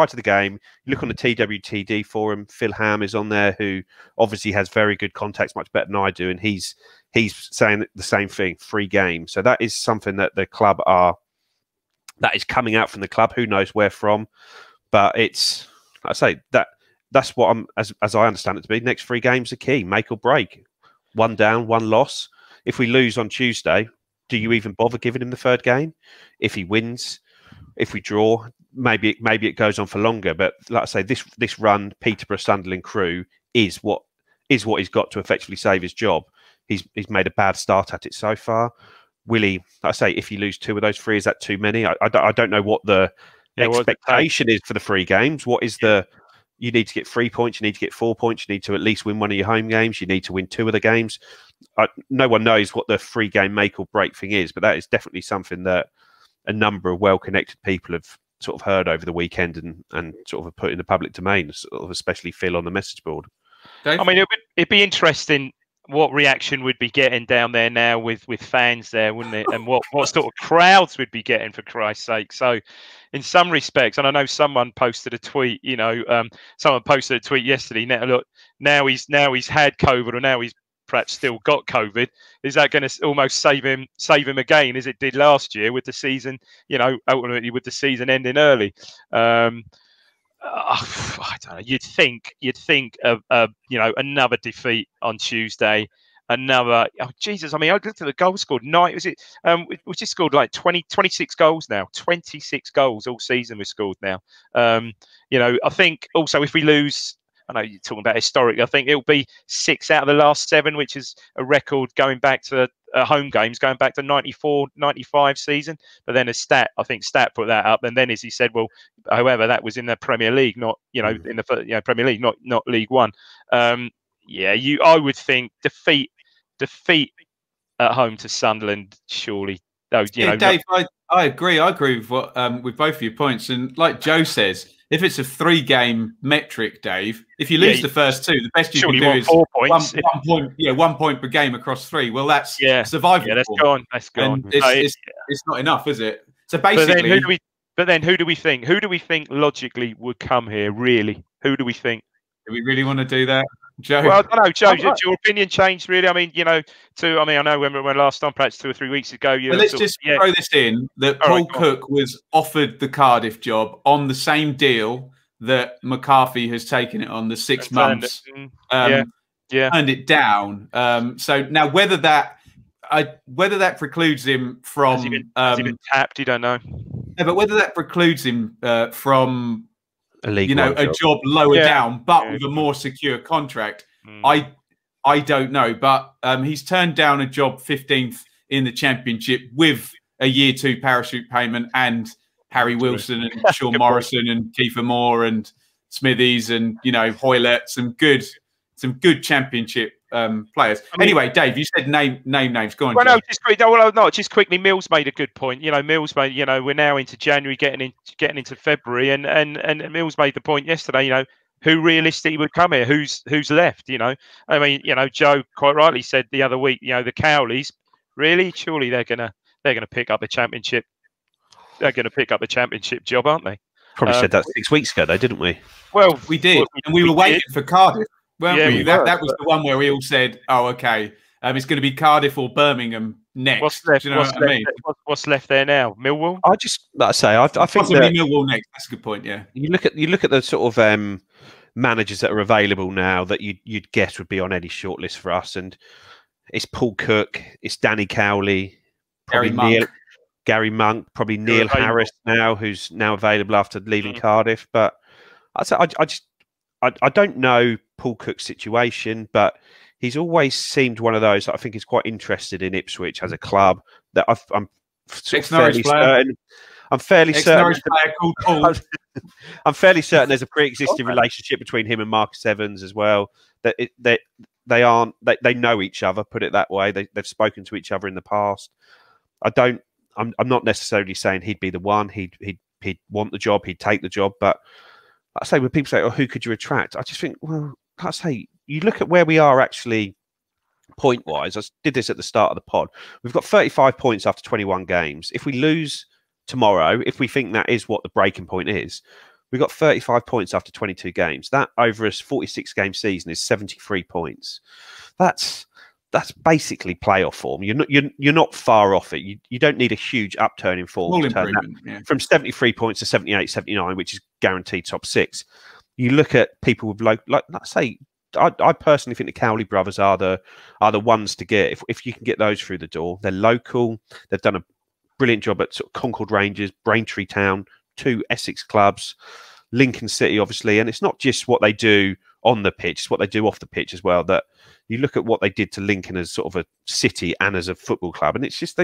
to the game, you look on the TWTD forum, Phil Ham is on there, who obviously has very good contacts, much better than I do, and he's saying the same thing, 3 games. So that is something that the club that is coming out from the club. Who knows where from? But it's, like I say, that's what as I understand it to be. Next 3 games are key, make or break. 1 down, 1 loss. If we lose on Tuesday, do you even bother giving him the 3rd game? If he wins, if we draw, maybe it goes on for longer. But like I say, this run, Peterborough, Sunderland crew is what he's got to effectively save his job. He's made a bad start at it so far. Will he, like I say, if you lose 2 of those 3, is that too many? I don't know what the expectation is for the 3 games. What is you need to get 3 points, you need to get 4 points, you need to at least win 1 of your home games, you need to win 2 of the games. No one knows what the 3-game make or break thing is, but that is definitely something that a number of well-connected people have sort of heard over the weekend and sort of put in the public domain, sort of especially Phil on the message board. Dave? I mean, it'd be interesting what reaction we'd be getting down there now with fans there, wouldn't it? And what sort of crowds we'd be getting, for Christ's sake. So in some respects, and I know someone posted a tweet, someone posted a tweet yesterday. Now he's had COVID, or now he's perhaps still got COVID. Is that going to almost save him again, as it did last year with the season, ultimately with the season ending early? I don't know. You'd think of another defeat on Tuesday, another. Oh, Jesus! I mean, I looked at the goals scored. We just scored like 26 goals now. 26 goals all season we've scored now. I think also if we lose, I know you're talking about historic. I think it'll be 6 out of the last 7, which is a record going back to home games, going back to 94-95 season. But then Stat put that up, and then as he said, well, however, that was in the Premier League, not in the Premier League, not League One. I would think defeat at home to Sunderland, surely. Dave, I agree. I agree with with both of your points, and like Joe says, if it's a 3-game metric, Dave, if you lose the first 2, the best you can do is 4 points. 1 point. Yeah, 1 point per game across 3. Well, that's survival. Yeah, that's gone. That's gone. It's not enough, is it? So basically, but then who do we think? Who do we think logically would come here? Really, who do we think? Do we really want to do that, Joe? Well, I don't know, Joe. Did your opinion change really? I mean, I know when last time, perhaps 2 or 3 weeks ago. Let's just throw this in that Paul Cook was offered the Cardiff job on the same deal that McCarthy has taken it on, the 6 months. Turned it down. So now whether that precludes him from has he been tapped, you don't know. Yeah, but whether that precludes him from a league, a job lower down, but with a more secure contract, I don't know. But he's turned down a job 15th in the Championship with a Year 2 parachute payment, and Harry Wilson and Sean Morrison and Kiefer Moore and Smithies and Hoylett, some good some good Championship players. I mean, anyway, Dave, you said name names. Go on. Well, no, just quickly. Mills made a good point. Mills made. We're now into January, getting into February, and Mills made the point yesterday. Who realistically would come here? Who's left? I mean, Joe quite rightly said the other week. The Cowleys, really, surely they're gonna pick up the Championship. They're gonna pick up the Championship job, aren't they? Probably said that 6 weeks ago, though, didn't we? Well, we did, and we were waiting for Cardiff, weren't we? That was the one where we all said, "Oh, okay, it's going to be Cardiff or Birmingham next." What's left? Do you know what I mean? What's left there now? Millwall. I think possibly Millwall next. That's a good point. Yeah. You look at the sort of managers that are available now that you'd guess would be on any shortlist for us, and it's Paul Cook, it's Danny Cowley, Gary Monk, probably Neil Harris now, who's now available after leaving Cardiff. But I don't know Paul Cook's situation, but he's always seemed one of those that I think is quite interested in Ipswich as a club. That I'm fairly certain. I'm fairly certain. Called Paul. I'm fairly certain there's a pre-existing relationship between him and Marcus Evans as well. That they know each other. Put it that way. They've spoken to each other in the past. I'm not necessarily saying he'd be the one. He'd want the job. He'd take the job. But I say when people say, "Oh, who could you attract?" I just think, well, I say you look at where we are actually point-wise. I did this at the start of the pod. We've got 35 points after 21 games. If we lose tomorrow, if we think that is what the breaking point is, we've got 35 points after 22 games. That over a 46-game season is 73 points. That's basically playoff form. You're not far off it. You don't need a huge upturn in form to turn that from 73 points to 78, 79, which is guaranteed top six. You look at people with let's say, I personally think the Cowley brothers are the ones to get. If you can get those through the door, they're local. They've done a brilliant job at sort of Concord Rangers, Braintree Town, 2 Essex clubs, Lincoln City, obviously. And it's not just what they do on the pitch, it's what they do off the pitch as well. That you look at what they did to Lincoln as sort of a city and as a football club, and it's just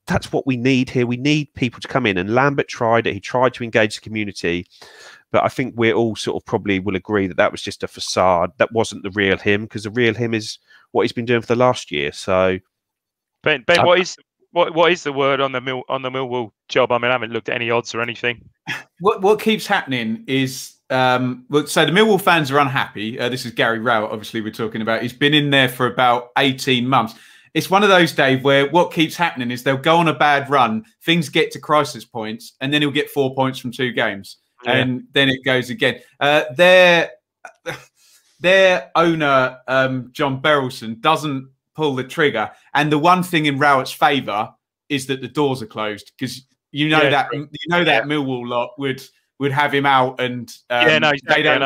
that's what we need here. We need people to come in, and Lambert tried it. He tried to engage the community, but I think we're all sort of probably will agree that was just a facade. That wasn't the real him, because the real him is what he's been doing for the last year. So, Ben, what is the word on the Millwall job? I mean, I haven't looked at any odds or anything. What keeps happening is, so the Millwall fans are unhappy. This is Gary Rowett, obviously, we're talking about. He's been in there for about 18 months. It's one of those, Dave, where what keeps happening is they'll go on a bad run, things get to crisis points, and then he'll get 4 points from 2 games. Yeah. And then it goes again. Their owner, John Berylson, doesn't pull the trigger. And the one thing in Rowett's favour is that the doors are closed, because that Millwall lot would have him out, and they don't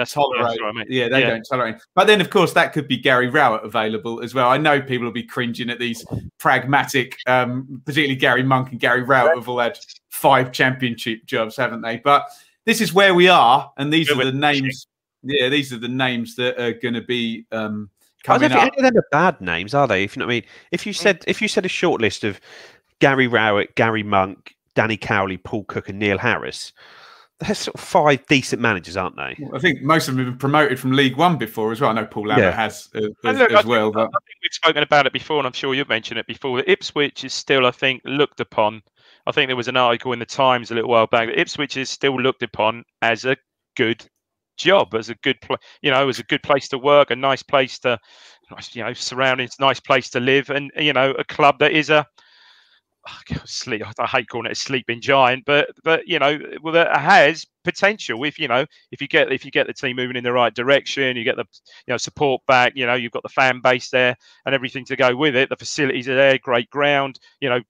tolerate. They don't tolerate. But then, of course, that could be Gary Rowett available as well. I know people will be cringing at these pragmatic, particularly Gary Monk and Gary Rowett have all had 5 Championship jobs, haven't they? But this is where we are, and these are the names. Yeah, these are the names that are going to be coming up. I don't think any of them are bad names, are they? If you know what I mean. If you said a short list of Gary Rowett, Gary Monk, Danny Cowley, Paul Cook, and Neil Harris, there's sort of 5 decent managers, aren't they? I think most of them have been promoted from League One before as well. I know Paul Lambert has as well. But I think we've spoken about it before, and I'm sure you've mentioned it before. Ipswich is still, I think, looked upon. I think there was an article in the Times a little while back that Ipswich is still looked upon as a good job, as a good as a good place to work, a nice place to, surroundings, nice place to live, and a club that is I hate calling it a sleeping giant, but that has potential. If you get the team moving in the right direction, you get the support back. You've got the fan base there and everything to go with it. The facilities are there, great ground.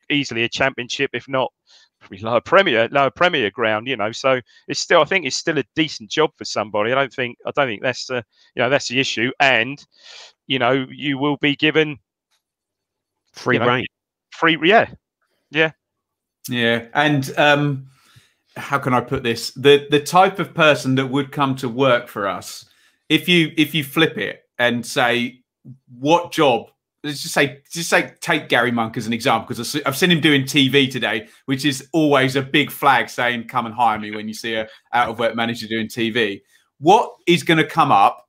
Easily a Championship, if not probably lower Premier ground. So it's still, I think it's still a decent job for somebody. I don't think that's that's the issue. And you will be given free reign. Yeah. And how can I put this? The type of person that would come to work for us, if you flip it and say, what job? Let's just say take Gary Monk as an example, because I've seen him doing TV today, which is always a big flag saying, come and hire me when you see a out of work manager doing TV. What is going to come up?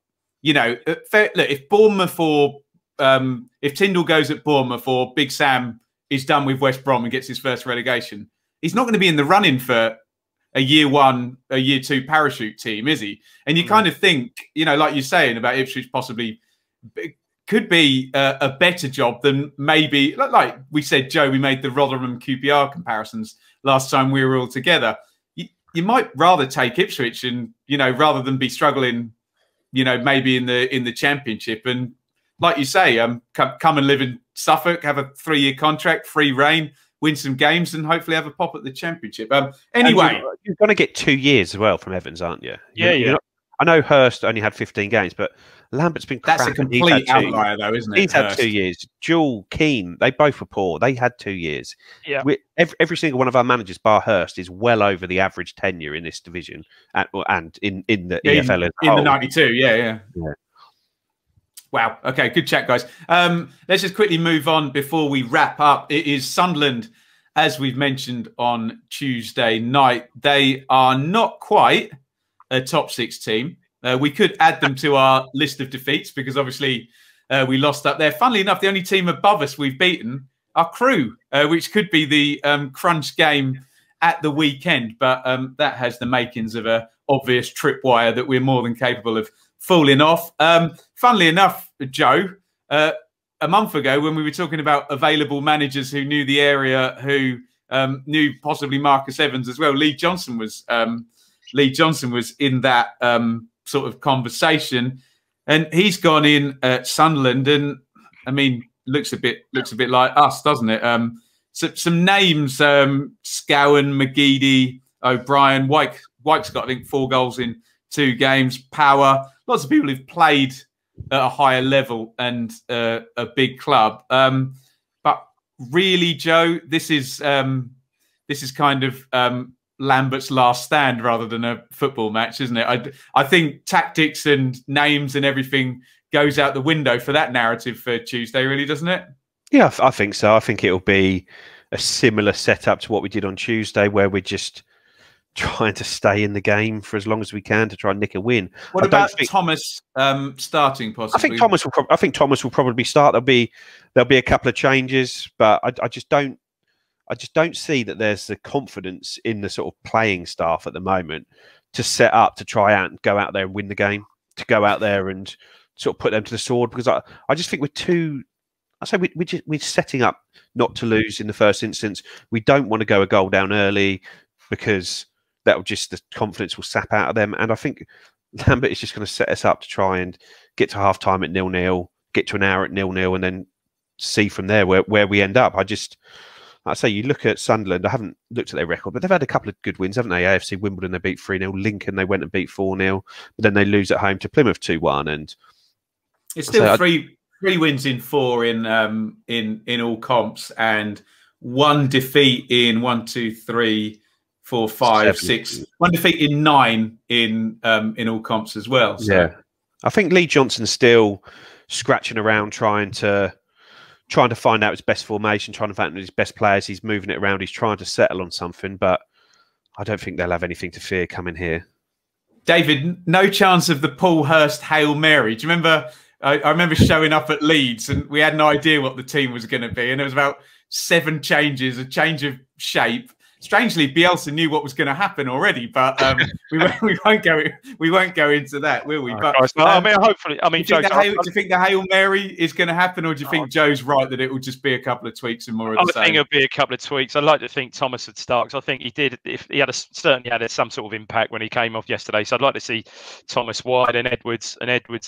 you know, look, if Bournemouth or if Tyndall goes at Bournemouth or Big Sam is done with West Brom and gets his first relegation, he's not going to be in the running for a year 1, a year 2 parachute team, is he? And you kind of think, you know, like you're saying about Ipswich possibly could be a better job than maybe, like we said, Joe, we made the Rotherham QPR comparisons last time we were all together. You might rather take Ipswich and, you know, rather than be struggling, you know, maybe in the Championship. And like you say, come and live in Suffolk, have a 3-year contract, free reign, win some games, and hopefully have a pop at the Championship. Anyway, you're going to get 2 years as well from Evans, aren't you? Yeah. I know Hurst only had 15 games, but Lambert's been crap. That's a complete outlier, though, isn't it? He's had 2 years. Jewell, Keane, they both were poor. They had 2 years. Yeah. Every single one of our managers, bar Hurst, is well over the average tenure in this division and in the EFL as a whole. In the 92, yeah. Wow. Okay, good chat, guys. Let's just quickly move on before we wrap up. It is Sunderland, as we've mentioned on Tuesday night. They are not quite a top 6 team. We could add them to our list of defeats because obviously we lost up there. Funnily enough, the only team above us we've beaten are Crewe, which could be the crunch game at the weekend. But that has the makings of a obvious tripwire that we're more than capable of falling off. Funnily enough, Joe, a month ago when we were talking about available managers who knew the area, who knew possibly Marcus Evans as well, Lee Johnson was in that sort of conversation, and he's gone in at Sunderland, and I mean, looks a bit like us, doesn't it? Some names: Scowen, McGeady, O'Brien, White's got I think 4 goals in 2 games. Power, lots of people who've played at a higher level and a big club. But really, Joe, this is kind of Lambert's last stand rather than a football match, isn't it? I think tactics and names and everything goes out the window for that narrative for Tuesday, really, doesn't it? Yeah, I think so. I think it'll be a similar setup to what we did on Tuesday, where we're just trying to stay in the game for as long as we can to try and nick a win. What about Thomas starting possibly? I think Thomas will probably start. There'll be a couple of changes, but I just don't see that there's the confidence in the sort of playing staff at the moment to set up to try out and go out there and win the game, to go out there and sort of put them to the sword. Because I just think we're setting up not to lose in the first instance. We don't want to go a goal down early because the confidence will sap out of them. And I think Lambert is just going to set us up to try and get to half time at 0-0, get to an hour at 0-0, and then see from there where we end up. I say, you look at Sunderland, I haven't looked at their record, but they've had a couple of good wins, haven't they? AFC Wimbledon, they beat 3-0. Lincoln, they went and beat 4-0, but then they lose at home to Plymouth 2-1. And it's still three wins in 4 in all comps, and 1 defeat in 1, 2, 3, 4, 5, 6. 1 defeat in 9 in all comps as well. So. Yeah, I think Lee Johnson's still scratching around trying to find out his best formation, trying to find out his best players. He's moving it around. He's trying to settle on something, but I don't think they'll have anything to fear coming here. David, no chance of the Paul Hurst Hail Mary. Do you remember? I remember showing up at Leeds and we had no idea what the team was going to be. And there was about 7 changes, a change of shape. Strangely, Bielsa knew what was going to happen already, but we won't go into that, will we? But I mean, hopefully, I mean, do you think the Hail Mary is going to happen, or do you think Joe's right that it will just be a couple of tweaks and more of the same? I think it'll be a couple of tweaks. I'd like to think Thomas would start, because I think he did. If he certainly had some sort of impact when he came off yesterday, so I'd like to see Thomas wide and Edwards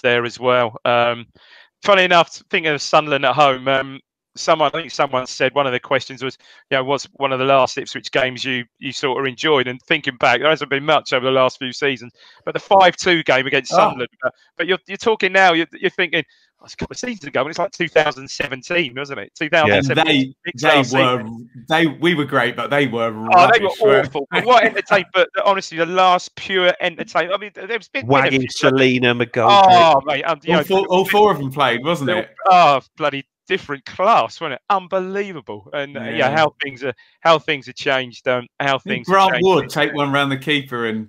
there as well. Funny enough, thinking of Sunderland at home. I think someone said one of the questions was, was one of the last Ipswich games you sort of enjoyed? And thinking back, there hasn't been much over the last few seasons. But the 5-2 game against Sunderland. But you're talking now. You're thinking, it's a couple of seasons ago, and it's like 2017, wasn't it? 2017. We were great, but they were. They were awful. But what entertainment? But honestly, the last pure entertainment. I mean, there's been Wagging Selena McGoldrick. Oh, mate, all 4 of them played, wasn't it? Oh, bloody. different class, wasn't it? Unbelievable. And yeah, how things have changed. How things. Grant have changed. Ward take one round the keeper and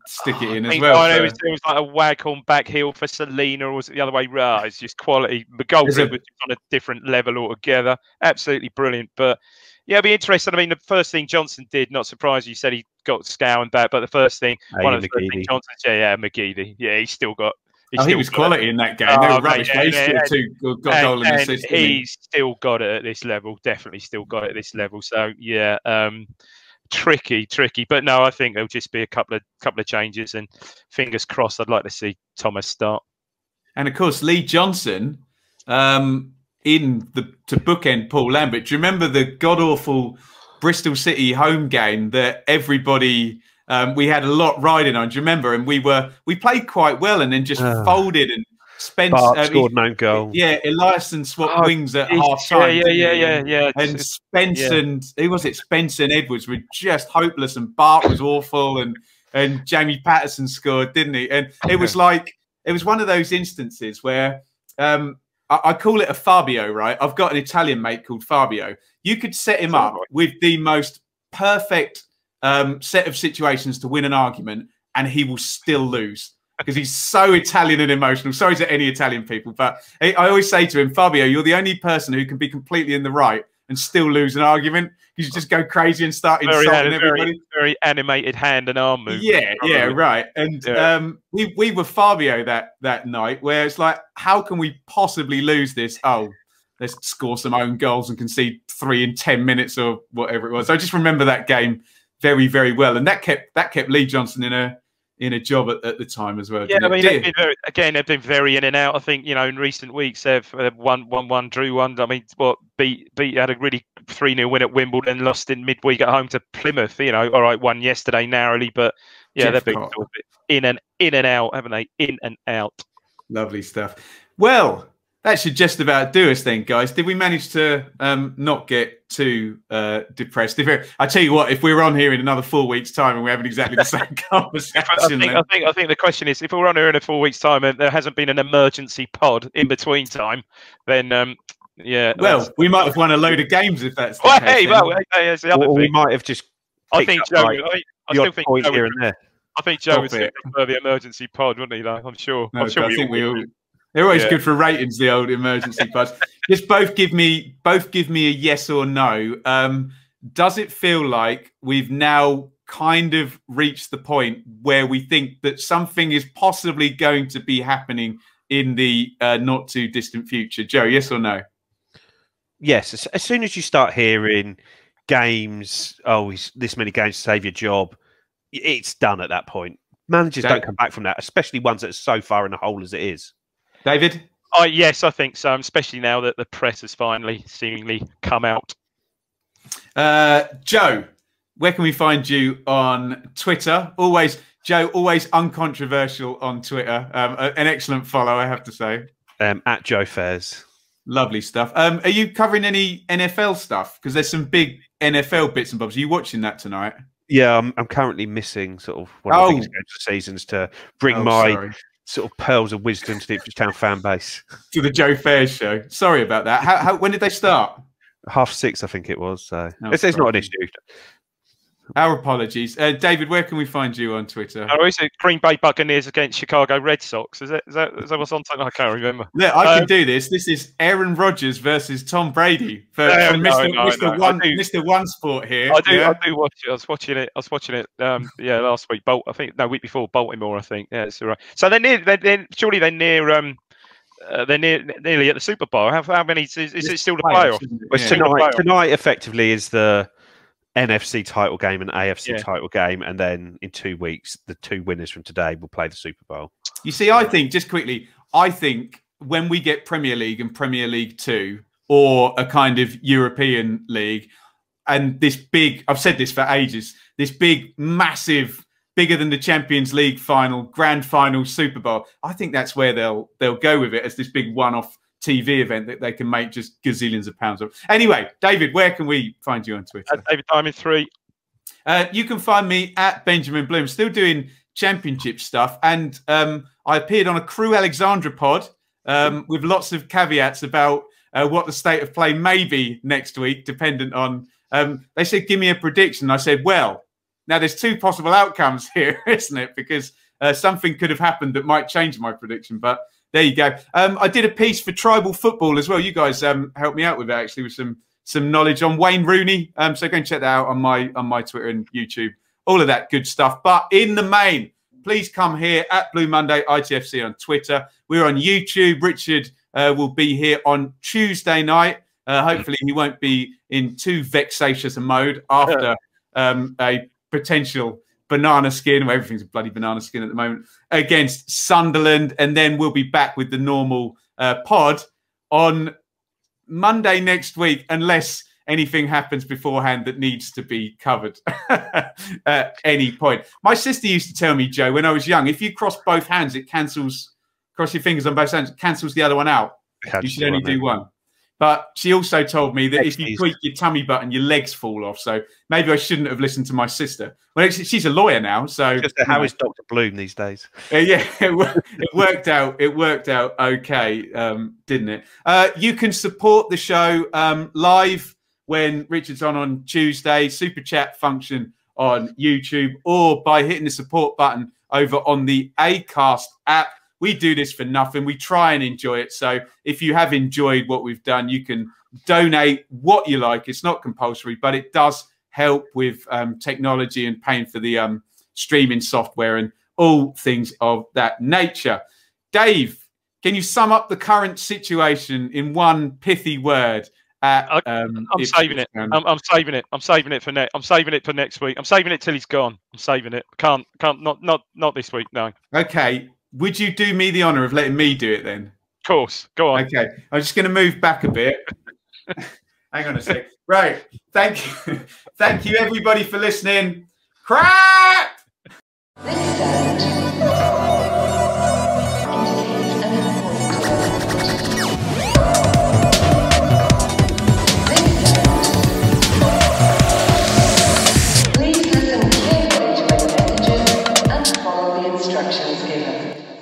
stick it in as well. I know it was like a Waghorn back heel for Selena, or was it the other way? It's just quality. The goalkeeper was on a different level altogether. Absolutely brilliant. But yeah, it'd be interesting. I mean, the first thing Johnson did, not surprised you said he got Scow and back, but the first thing, one of the first things Johnson said, McGeady. Yeah, he's still got. He was quality in that game. No rubbish. Got goal and assist. He's still got it at this level. Definitely still got it at this level. So yeah, tricky. But no, I think there'll just be a couple of changes, and fingers crossed. I'd like to see Thomas start. And of course, Lee Johnson to bookend Paul Lambert. Do you remember the god awful Bristol City home game that everybody? We had a lot riding on. Do you remember? And we played quite well, and then just folded. And Spence scored no goal. Yeah, Eliasson swapped wings at half time. Yeah. And Spence and who was it? Spence and Edwards were just hopeless, and Bart was awful, and Jamie Patterson scored, didn't he? And it was one of those instances where I call it a Fabio, right? I've got an Italian mate called Fabio. You could set him up with the most perfect set of situations to win an argument, and he will still lose because he's so Italian and emotional. Sorry to any Italian people, but I always say to him, Fabio, you're the only person who can be completely in the right and still lose an argument. You just go crazy and start insulting everybody. Very animated hand and arm movement. Yeah, right. And we were Fabio that night, where it's like, how can we possibly lose this? Oh, let's score some own goals and concede 3 in 10 minutes or whatever it was. I just remember that game very, very well, and that kept Lee Johnson in a job at the time as well. Yeah, I mean, they've been very in and out. I think, in recent weeks they've won, drew one. I mean, had a really 3-0 win at Wimbledon, lost in midweek at home to Plymouth. All right, won yesterday narrowly, but yeah, they've been sort of in and out, haven't they? In and out. Lovely stuff. Well, that should just about do us then, guys. Did we manage to not get too depressed? I tell you what, if we were on here in another 4 weeks' time and we're having exactly the same conversation, I think the question is, if we're on here in 4 weeks' time and there hasn't been an emergency pod in between time, then yeah. Well, we might have won a load of games if that's the case. That's the other thing. We might have just. I think Joe. I still think Joe here and there. I think Joe would still prefer the emergency pod, wouldn't he? Though I'm sure. No, I think we all. They're always good for ratings, the old emergency pods. Just both give me a yes or no. Does it feel like we've now kind of reached the point where we think that something is possibly going to be happening in the not too distant future? Joe, yes or no? Yes. As soon as you start hearing games, this many games to save your job, it's done at that point. Managers don't come back from that, especially ones that are so far in the hole as it is. David? Yes, I think so, especially now that the press has finally seemingly come out. Joe, where can we find you on Twitter? Joe, always uncontroversial on Twitter. An excellent follow, I have to say. At Joe Fairs. Lovely stuff. Are you covering any NFL stuff? Because there's some big NFL bits and bobs. Are you watching that tonight? Yeah, I'm currently missing sort of one of the biggest games of the seasons to bring my sort of pearls of wisdom to the Ipswich Town fan base. To the Joe Fairs show. Sorry about that. When did they start? 6:30, I think it was. So it's not an issue. Our apologies. David, where can we find you on Twitter? Oh, is it Green Bay Buccaneers against Chicago Red Sox? Is that what's on? I can't remember. Look, I can do this. This is Aaron Rodgers versus Tom Brady for Mr. One Sport here. I do watch it. I was watching it. Last week. Week before Baltimore. I think. Yeah, it's all right. So they're near. Surely they're near. They're nearly at the Super Bowl. How many? Is it still the playoff? Well, tonight effectively is the NFC title game and AFC title game, and then in 2 weeks, the 2 winners from today will play the Super Bowl. You see, I think when we get Premier League and Premier League 2 or a kind of European league, and this big, I've said this for ages, this big, massive, bigger than the Champions League final, grand final, Super Bowl, I think that's where they'll go with it as this big one-off TV event that they can make just gazillions of pounds of. Anyway, David, where can we find you on Twitter? David Diamond 3. You can find me at Benjamin Bloom, still doing championship stuff. And I appeared on a Crew Alexandra pod with lots of caveats about what the state of play may be next week, dependent on. They said, give me a prediction. I said, well, now there's two possible outcomes here, isn't it? Because something could have happened that might change my prediction. But there you go. I did a piece for Tribal Football as well. You guys helped me out with it, actually, with some knowledge on Wayne Rooney. So go and check that out on my Twitter and YouTube. All of that good stuff. But in the main, please come here at Blue Monday ITFC on Twitter. We're on YouTube. Richard will be here on Tuesday night. Hopefully he won't be in too vexatious a mode after a potential banana skin, where everything's a bloody banana skin at the moment, against Sunderland. And then we'll be back with the normal pod on Monday next week, unless anything happens beforehand that needs to be covered at any point. My sister used to tell me, Joe, when I was young, if you cross both hands, it cancels, cross your fingers on both hands, it cancels the other one out. You should only do one. But she also told me that if you tweak your tummy button, your legs fall off. So maybe I shouldn't have listened to my sister. Well, she's a lawyer now, so how is Dr. Bloom these days? Yeah, it worked out. It worked out okay, didn't it? You can support the show live when Richard's on Tuesday. Super chat function on YouTube, or by hitting the support button over on the Acast app. We do this for nothing. We try and enjoy it. So if you have enjoyed what we've done, you can donate what you like. It's not compulsory, but it does help with technology and paying for the streaming software and all things of that nature. Dave, can you sum up the current situation in one pithy word? I'm saving it. I'm saving it. I'm saving it for next. I'm saving it for next week. I'm saving it till he's gone. I'm saving it. Can't. Not this week. No. Okay. Would you do me the honour of letting me do it then? Of course. Go on. Okay. I'm just going to move back a bit. Hang on a sec. Right. Thank you. Thank you, everybody, for listening. Crap! Please listen carefully to the messages and follow the instructions given.